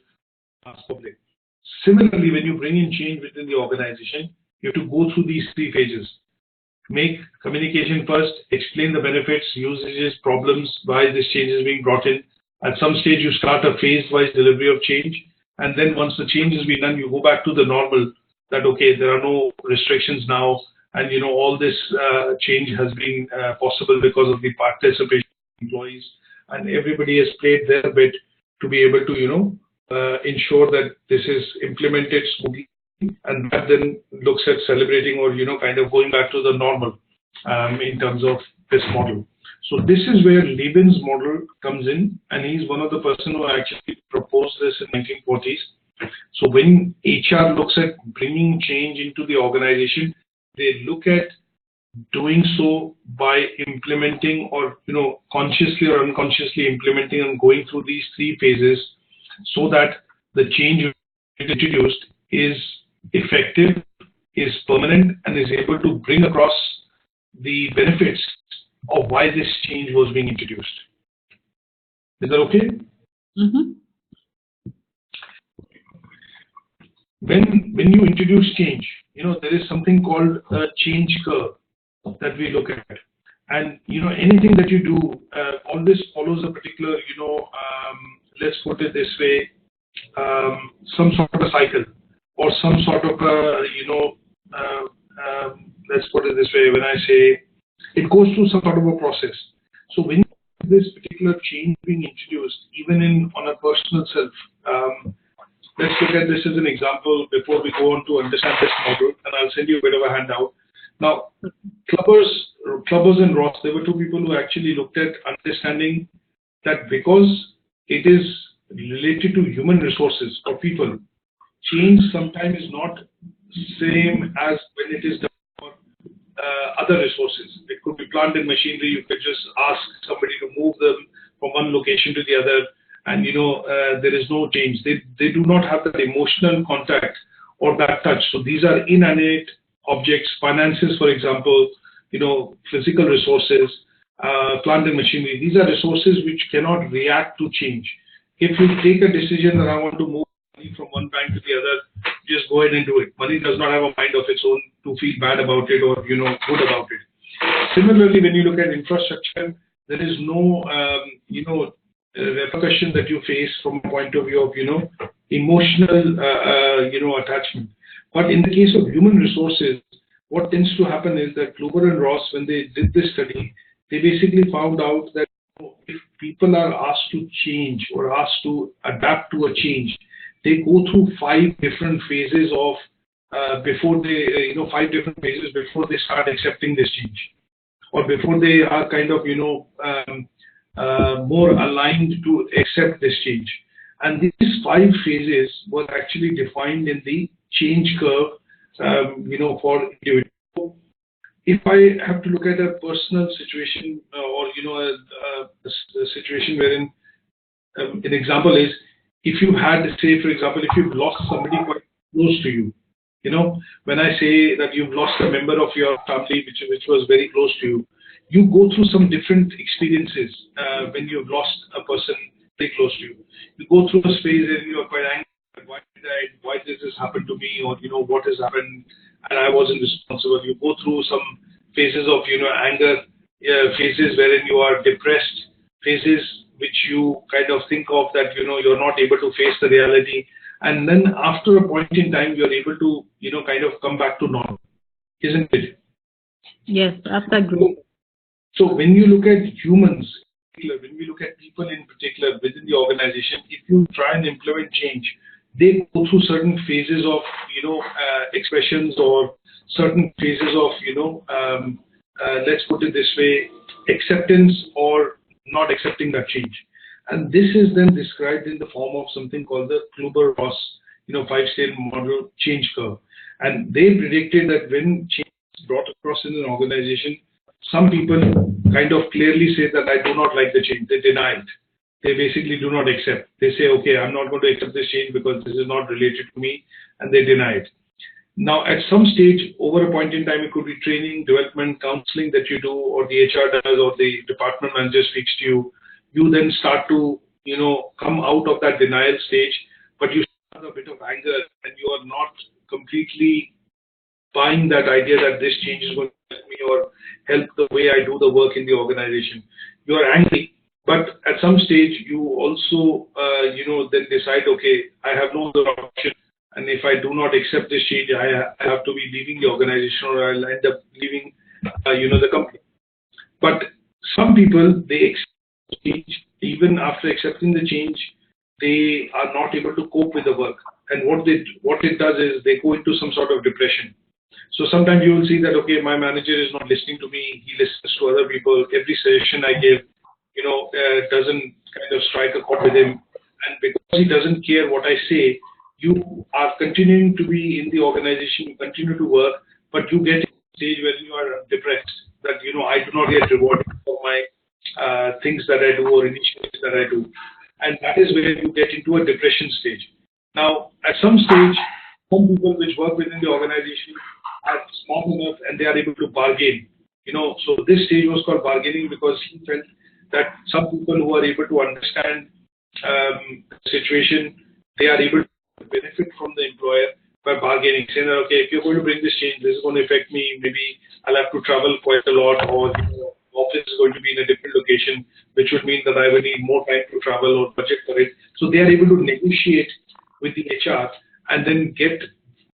Public. Similarly, when you bring in change within the organization, you have to go through these 3 phases. Make communication first, explain the benefits, usages, problems, why this change is being brought in. At some stage, you start a phase-wise delivery of change. And then once the change has been done, you go back to the normal, that okay, there are no restrictions now, and all this change has been possible because of the participation of employees, and everybody has played their bit to be able to ensure that this is implemented smoothly, and that then looks at celebrating or kind of going back to the normal in terms of this model. So this is where Levin's model comes in, and he's one of the person who actually proposed this in 1940s. So when HR looks at bringing change into the organization, they look at doing so by implementing, or consciously or unconsciously implementing and going through these 3 phases, so that the change introduced is effective, is permanent, and is able to bring across the benefits of why this change was being introduced. Is that okay? Mm-hmm. When you introduce change, there is something called a change curve that we look at, and anything that you do always follows a particular, let's put it this way, some sort of a cycle, or some sort of a, let's put it this way, when I say it goes through some sort of a process. So when this particular change being introduced, even on a personal self, let's look at this as an example before we go on to understand this model, and I'll send you a bit of a handout. Now, Clubbers and Ross, there were 2 people who actually looked at understanding that because it is related to human resources or people, change sometimes is not same as when it is done for other resources. It could be plant and machinery. You could just ask somebody to move them from one location to the other, and there is no change. They do not have that emotional contact or that touch. So these are inanimate objects, finances, for example, physical resources, plant and machinery. These are resources which cannot react to change. If you take a decision that I want to move money from one bank to the other, just go ahead and do it. Money does not have a mind of its own to feel bad about it or good about it. Similarly, when you look at infrastructure, there is no repercussion that you face from a point of view of emotional attachment. But in the case of human resources, what tends to happen is that Kluber and Ross, when they did this study, they basically found out that if people are asked to change or asked to adapt to a change, they go through 5 different phases of before they 5 different phases before they start accepting this change, or before they are kind of more aligned to accept this change. And these 5 phases were actually defined in the change curve, for individual. If I have to look at a personal situation, or a situation wherein an example is, if you had, say, for example, if you've lost somebody quite close to you, when I say that you've lost a member of your family which was very close to you, you go through some different experiences when you've lost a person very close to you. You go through a phase and you are quite angry. Why did this happen to me? Or what has happened and I wasn't responsible. You go through some phases of anger, phases wherein you are depressed, phases which you kind of think of that you're not able to face the reality, and then after a point in time you're able to kind of come back to normal, isn't it? Yes, after growth. So when you look at humans, when we look at people in particular within the organization, if you try and implement change, they go through certain phases of expressions, or certain phases of let's put it this way, acceptance or not accepting that change. And this is then described in the form of something called the Kluber-Ross 5-stage model change curve. And they predicted that when change is brought across in an organization, some people kind of clearly say that I do not like the change. They deny it. They basically do not accept. They say, okay, I'm not going to accept this change because this is not related to me, and they deny it. Now, at some stage, over a point in time, it could be training, development, counseling that you do, or the HR does, or the department manager speaks to you. You then start to, come out of that denial stage, but you have a bit of anger, and you are not completely buying that idea that this change is going to help me or help the way I do the work in the organization. You are angry, but at some stage, you also, then decide, okay, I have no other option. And if I do not accept this change, I have to be leaving the organization, or I'll end up leaving, the company. But some people, they accept change. Even after accepting the change, they are not able to cope with the work. And what it does is they go into some sort of depression. So sometimes you will see that, okay, my manager is not listening to me. He listens to other people. Every suggestion I give, doesn't kind of strike a chord with him. And because he doesn't care what I say, you are continuing to be in the organization, you continue to work, but you get stage where you are depressed, that, I do not get rewarded for my things that I do or initiatives that I do. And that is where you get into a depression stage. Now, at some stage, some people which work within the organization are smart enough and they are able to bargain. So this stage was called bargaining because he felt that some people who are able to understand the situation, they are able to benefit from the employer by bargaining, saying that, okay, if you're going to bring this change, this is going to affect me, maybe I'll have to travel quite a lot, or office is going to be in a different location, which would mean that I will need more time to travel or budget for it. So they are able to negotiate with the HR and then get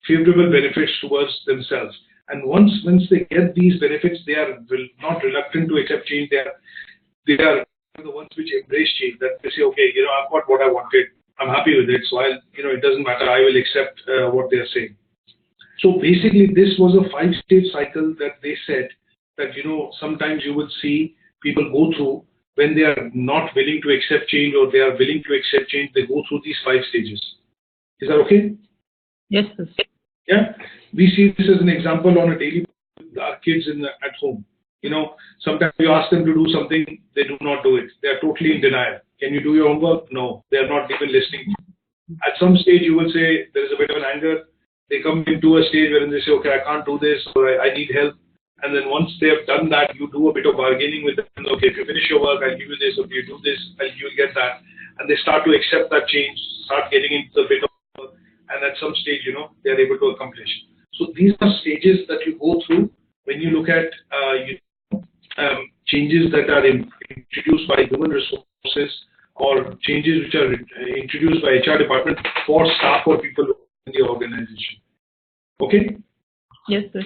favorable benefits towards themselves. And once they get these benefits, they are not reluctant to accept change. They are the ones which embrace change. That they say, okay, I've got what I wanted. I'm happy with it. So it doesn't matter. I will accept what they are saying. So basically, this was a 5-stage cycle that they said that, sometimes you will see people go through when they are not willing to accept change or they are willing to accept change. They go through these 5 stages. Is that okay? Yes, sir. Yeah, we see this as an example on a daily basis with our kids at home. Sometimes you ask them to do something, they do not do it. They are totally in denial. Can you do your homework? No, they are not even listening. At some stage, you will say there is a bit of an anger. They come into a stage wherein they say, okay, I can't do this, or I need help. And then once they have done that, you do a bit of bargaining with them. Okay, if you finish your work, I'll give you this. Or if you do this, you'll get that. And they start to accept that change, start getting into a bit of work. And at some stage, they are able to accomplish. So these are stages that you go through when you look at changes that are introduced by human resources or changes which are introduced by HR department for staff or people in the organization. Okay? Yes, sir.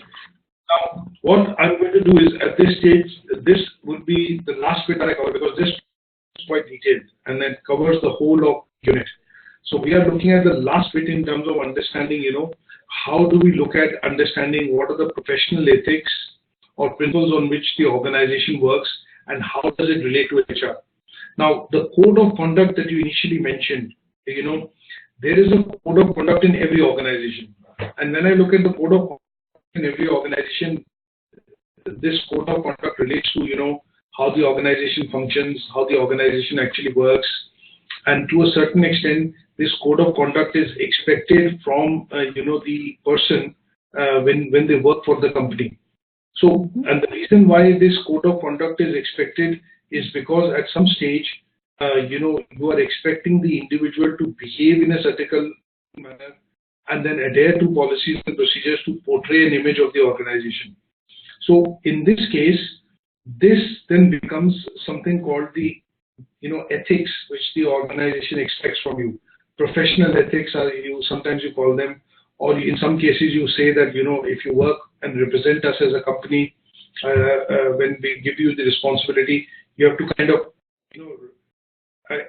Now, what I'm going to do is at this stage, this will be the last bit that I cover because this is quite detailed and then covers the whole of unit. So we are looking at the last bit in terms of understanding, how do we look at understanding what are the professional ethics or principles on which the organization works and how does it relate to HR. Now, the code of conduct that you initially mentioned, there is a code of conduct in every organization. And when I look at the code of conduct in every organization, this code of conduct relates to, how the organization functions, how the organization actually works. And to a certain extent, this code of conduct is expected from, the person when they work for the company. So, and the reason why this code of conduct is expected is because at some stage, you are expecting the individual to behave in a certain manner and then adhere to policies and procedures to portray an image of the organization. So, in this case, this then becomes something called the ethics which the organization expects from you. Professional ethics are sometimes you call them, or in some cases you say that if you work and represent us as a company, when we give you the responsibility, you have to kind of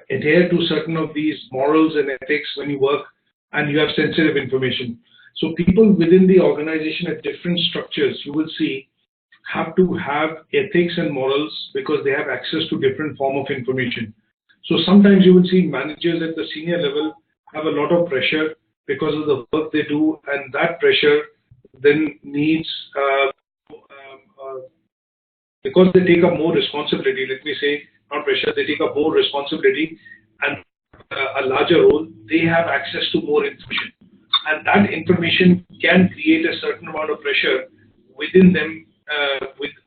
adhere to certain of these morals and ethics when you work, and you have sensitive information. So people within the organization at different structures, you will see, have to have ethics and morals because they have access to different form of information. So sometimes you will see managers at the senior level have a lot of pressure because of the work they do, and that pressure then needs, because they take up more responsibility, let me say, not pressure, they take up more responsibility and a larger role, they have access to more information. And that information can create a certain amount of pressure within them,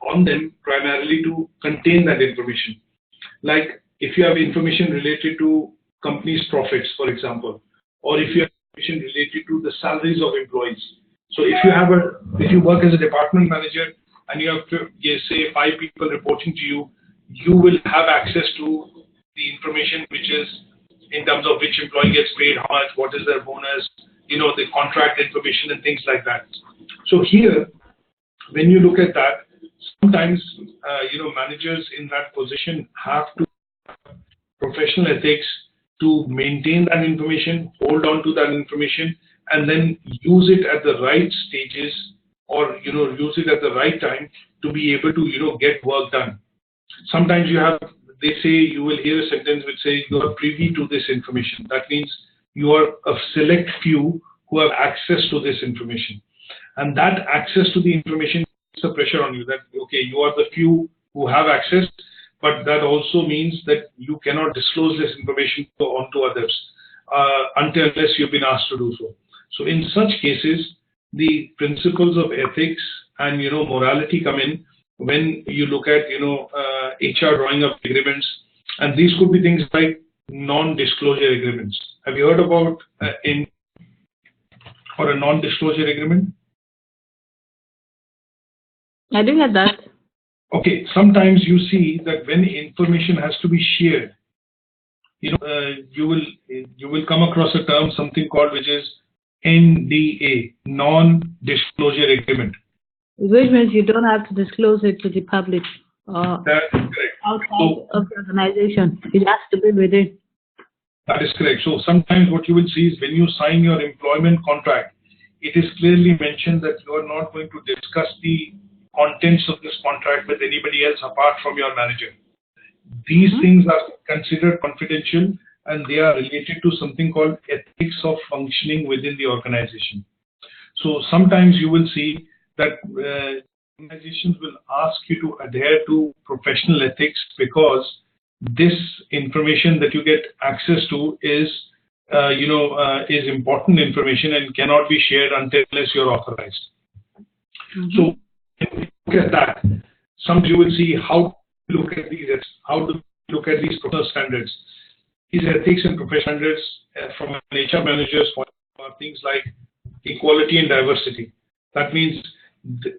on them primarily to contain that information. Like if you have information related to company's profits, for example, or if you have information related to the salaries of employees. So if you work as a department manager and you have say 5 people reporting to you, you will have access to the information which is in terms of which employee gets paid how much, what is their bonus, the contract information and things like that. So here, when you look at that, sometimes managers in that position have to have professional ethics to maintain that information, hold on to that information, and then use it at the right stages or use it at the right time to be able to get work done. Sometimes they say, you will hear a sentence which says you are privy to this information. That means you are a select few who have access to this information. And that access to the information the pressure on you that, okay, you are the few who have access, but that also means that you cannot disclose this information onto others unless you've been asked to do so. So in such cases, the principles of ethics and morality come in when you look at HR drawing up agreements, and these could be things like non-disclosure agreements. Have you heard about a non-disclosure agreement? I didn't get that. Okay, sometimes you see that when information has to be shared, you will come across a term, something called, which is NDA, non-disclosure agreement. Which means you don't have to disclose it to the public or That is correct. outside of the organization. It has to be within. That is correct. So sometimes what you will see is when you sign your employment contract, it is clearly mentioned that you are not going to discuss the contents of this contract with anybody else apart from your manager. These things are considered confidential, and they are related to something called ethics of functioning within the organization. So sometimes you will see that organizations will ask you to adhere to professional ethics because this information that you get access to is important information and cannot be shared unless you're authorized. So look at that. Some you will see how to look at these, professional standards. These ethics and professional standards from an HR manager's point are things like equality and diversity. That means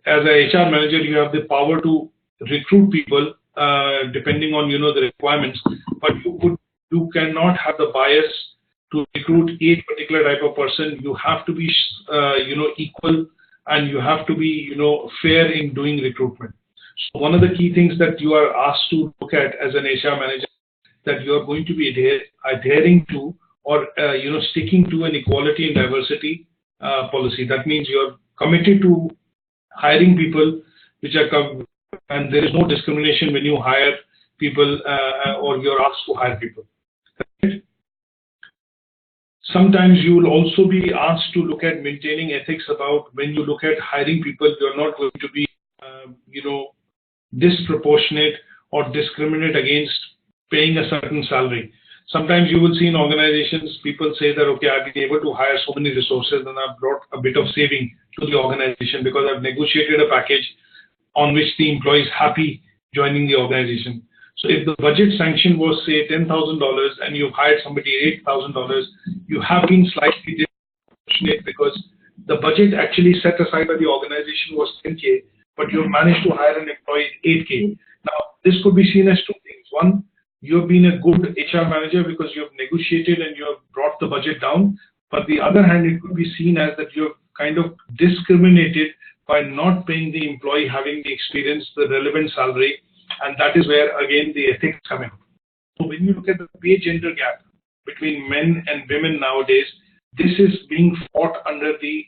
as an HR manager, you have the power to recruit people depending on the requirements, but you cannot have the bias to recruit a particular type of person. You have to be equal, and you have to be fair in doing recruitment. So one of the key things that you are asked to look at as an HR manager that you are going to be adhering to or sticking to an equality and diversity policy. That means you are committed to hiring people which are and there is no discrimination when you hire people or you're asked to hire people. Right? Sometimes you will also be asked to look at maintaining ethics about when you look at hiring people, you're not going to be disproportionate or discriminate against paying a certain salary. Sometimes you will see in organizations, people say that, okay, I've been able to hire so many resources and I've brought a bit of saving to the organization because I've negotiated a package on which the employee is happy joining the organization. So if the budget sanction was, say, $10,000 and you've hired somebody $8,000, you have been slightly disproportionate because the budget actually set aside by the organization was $10K, but you've managed to hire an employee $8K. Now, this could be seen as two things. One, you've been a good HR manager because you've negotiated and you have brought the budget down. But the other hand, it could be seen as that you've kind of discriminated by not paying the employee having the experience, the relevant salary, and that is where, again, the ethics come in. So when you look at the pay gender gap between men and women nowadays, this is being fought under the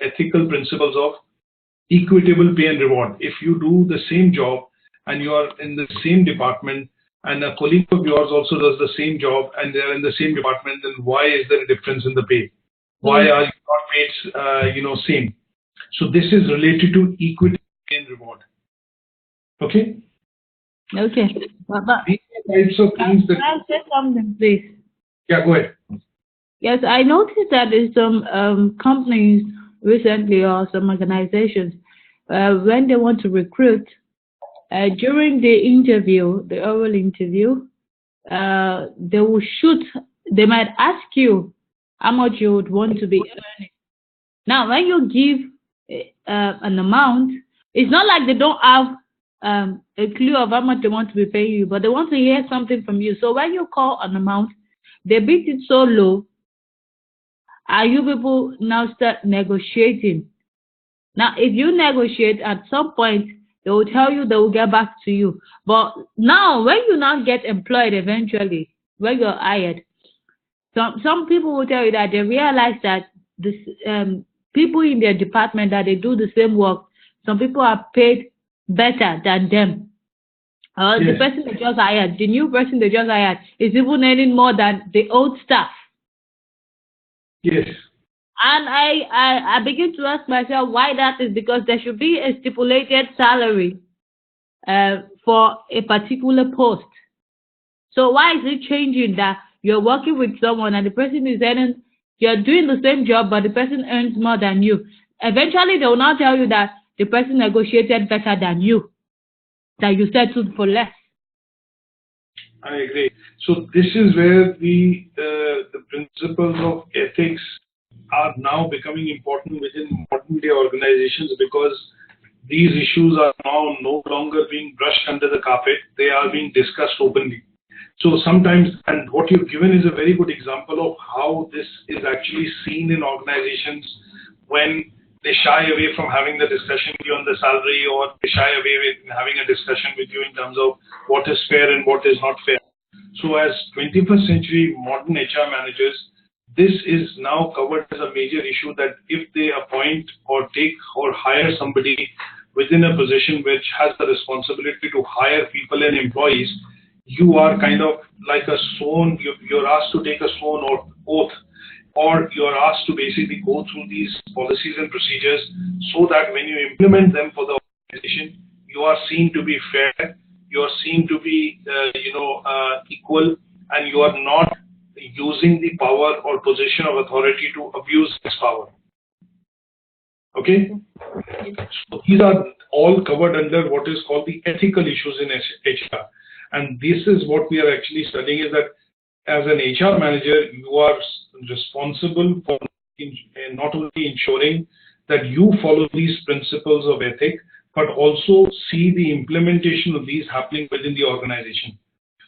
ethical principles of equitable pay and reward. If you do the same job and you are in the same department and a colleague of yours also does the same job and they are in the same department, then why is there a difference in the pay? Why are you not paid, same? So this is related to equity and reward. Okay? Okay. These types of things that... Can I say something, please? Yeah, go ahead. Yes, I noticed that in some companies recently or some organizations, when they want to recruit, during the interview, the oral interview, they might ask you how much you would want to be earning. Now, when you give an amount, it's not like they don't have a clue of how much they want to be paying you, but they want to hear something from you. So when you call an amount, they beat it so low, and you people now start negotiating. Now, if you negotiate, at some point, they will tell you they will get back to you. But now, when you now get employed eventually, when you're hired, some people will tell you that they realize that this, people in their department, that they do the same work, some people are paid better than them. Yes. The person they just hired, the new person they just hired, is even earning more than the old staff. Yes. And I begin to ask myself why that is, because there should be a stipulated salary for a particular post. So why is it changing that you're working with someone and the person is earning, you're doing the same job, but the person earns more than you? Eventually, they will now tell you that the person negotiated better than you, that you settled for less. I agree. So this is where the principles of ethics are now becoming important within modern day organizations, because these issues are now no longer being brushed under the carpet. They are being discussed openly. So sometimes, and what you've given is a very good example of how this is actually seen in organizations when they shy away from having the discussion with you on the salary, or they shy away with having a discussion with you in terms of what is fair and what is not fair. So as 21st century modern HR managers, this is now covered as a major issue, that if they appoint or take or hire somebody within a position which has the responsibility to hire people and employees, you are kind of like a sworn, you're asked to take a sworn oath, or you're asked to basically go through these policies and procedures so that when you implement them for the organization, you are seen to be fair, you are seen to be equal, and you are not using the power or position of authority to abuse this power. Okay? So these are all covered under what is called the ethical issues in HR. And this is what we are actually studying, is that as an HR manager, you are responsible for not only ensuring that you follow these principles of ethic, but also see the implementation of these happening within the organization.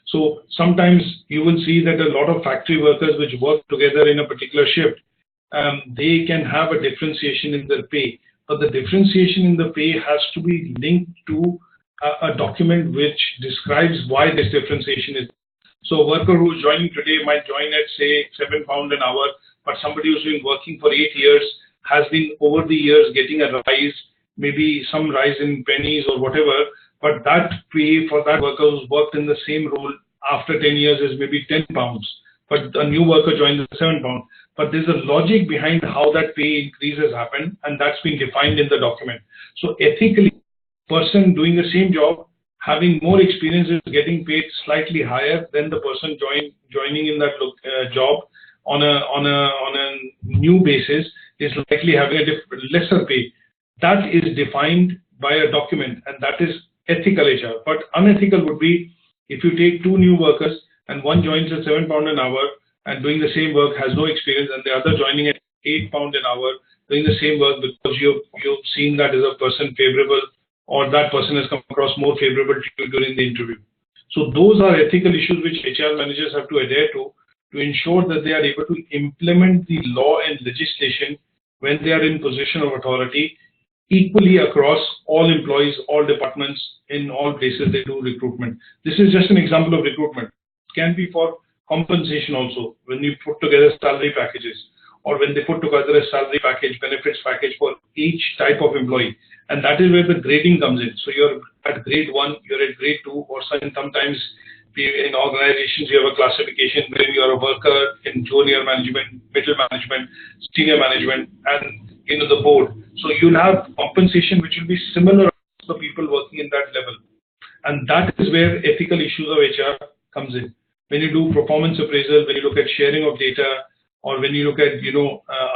So sometimes you will see that a lot of factory workers which work together in a particular shift, they can have a differentiation in their pay, but the differentiation in the pay has to be linked to a document which describes why this differentiation is. So a worker who's joining today might join at, say, £7 an hour, but somebody who's been working for 8 years has been over the years getting a rise, maybe some rise in pennies or whatever, but that pay for that worker who's worked in the same role after 10 years is maybe £10, but a new worker joins at £7. But there's a logic behind how that pay increase has happened, and that's been defined in the document. So ethically, person doing the same job, having more experience, is getting paid slightly higher than the person joining in that job on a new basis is likely having a lesser pay. That is defined by a document, and that is ethical HR. But unethical would be if you take two new workers and one joins at £7 an hour and doing the same work, has no experience, and the other joining at £8 an hour doing the same work because you've seen that as a person favorable, or that person has come across more favorable to you during the interview. So those are ethical issues which HR managers have to adhere to ensure that they are able to implement the law and legislation when they are in position of authority equally across all employees, all departments, in all places they do recruitment. This is just an example of recruitment. It can be for compensation also, when you put together salary packages, or when they put together a salary package, benefits package for each type of employee. And that is where the grading comes in. So you're at grade 1, you're at grade 2, or sometimes in organizations you have a classification where you're a worker in junior management, middle management, senior management, and the board. So you'll have compensation which will be similar to the people working in that level. And that is where ethical issues of HR comes in. When you do performance appraisal, when you look at sharing of data, or when you look at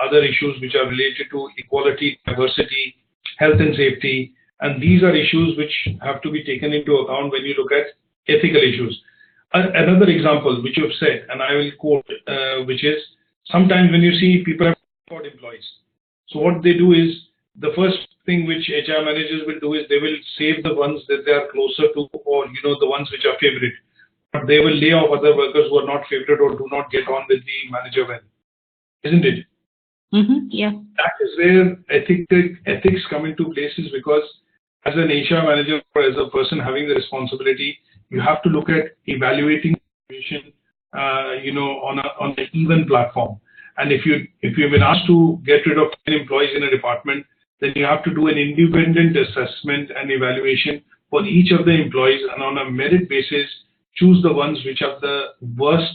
other issues which are related to equality, diversity, health and safety, and these are issues which have to be taken into account when you look at ethical issues. Another example which you've said, and I will quote, which is sometimes when you see people have employees. So what they do is, the first thing which HR managers will do is they will save the ones that they are closer to, or the ones which are favorite. But they will lay off other workers who are not favorite or do not get on with the manager well. Isn't it? Mm-hmm. Yeah. That is where ethics come into places, because as an HR manager or as a person having the responsibility, you have to look at evaluating information, on an even platform. And if you've been asked to get rid of 10 employees in a department, then you have to do an independent assessment and evaluation for each of the employees, and on a merit basis, choose the ones which are the worst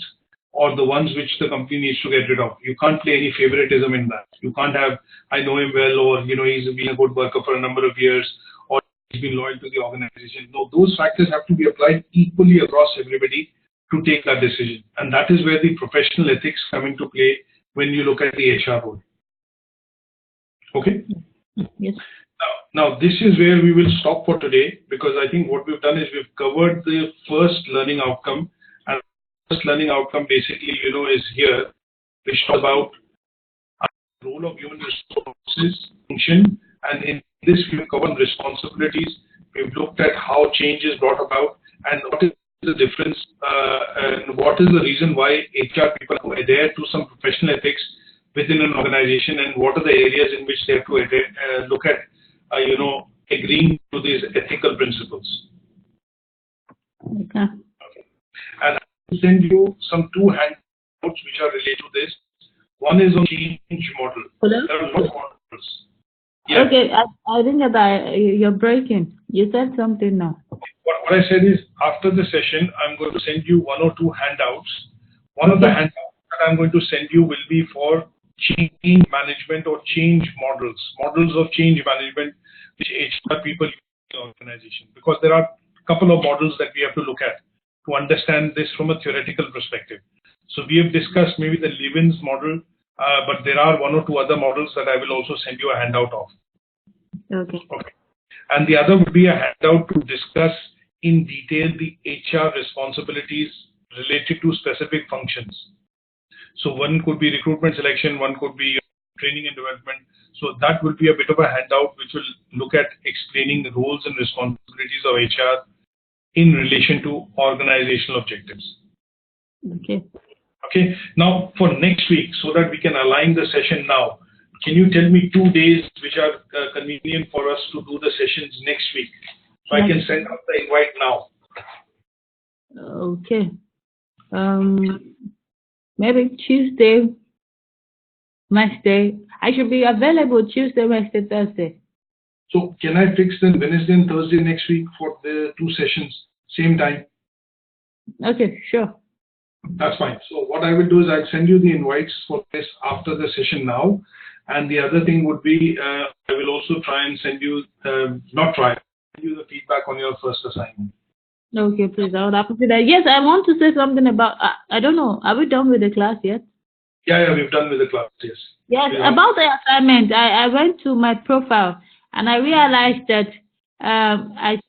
or the ones which the company needs to get rid of. You can't play any favoritism in that. You can't have, I know him well, or he's been a good worker for a number of years, or he's been loyal to the organization. No, those factors have to be applied equally across everybody to take that decision. And that is where the professional ethics come into play when you look at the HR role. Okay? Yes. Now, this is where we will stop for today, because I think what we've done is we've covered the first learning outcome. And the first learning outcome basically, is here, which talks about the role of human resources function. And in this, we've covered responsibilities. We've looked at how change is brought about and what is the difference and what is the reason why HR people adhere to some professional ethics within an organization, and what are the areas in which they have to look at agreeing to these ethical principles. Okay. And I will send you some 2 handouts which are related to this. One is on change model. Hello? There are no models. Yeah. Okay, I think that you're breaking. You said something now. What I said is, after the session, I'm going to send you 1 or 2 handouts. One of the handouts that I'm going to send you will be for change management or change models of change management which HR people use in the organization, because there are a couple of models that we have to look at to understand this from a theoretical perspective. So we have discussed maybe the Levins model, but there are 1 or 2 other models that I will also send you a handout of. Okay. And the other would be a handout to discuss in detail the HR responsibilities related to specific functions. So one could be recruitment selection, one could be training and development. So that will be a bit of a handout which will look at explaining the roles and responsibilities of HR in relation to organizational objectives. Okay. Okay. Now for next week, so that we can align the session now, can you tell me 2 days which are convenient for us to do the sessions next week? So I can send out the invite now. Okay. Maybe Tuesday, Wednesday. I should be available Tuesday, Wednesday, Thursday. So can I fix then Wednesday and Thursday next week for the 2 sessions, same time? Okay, sure. That's fine. So what I will do is I'll send you the invites for this after the session now. And the other thing would be, I will also try and send you, send you the feedback on your first assignment. Okay, please. I would appreciate that. Yes, I want to say something about, I don't know, are we done with the class yet? Yeah, we've done with the class, yes. Yes, about the assignment, I went to my profile and I realized that I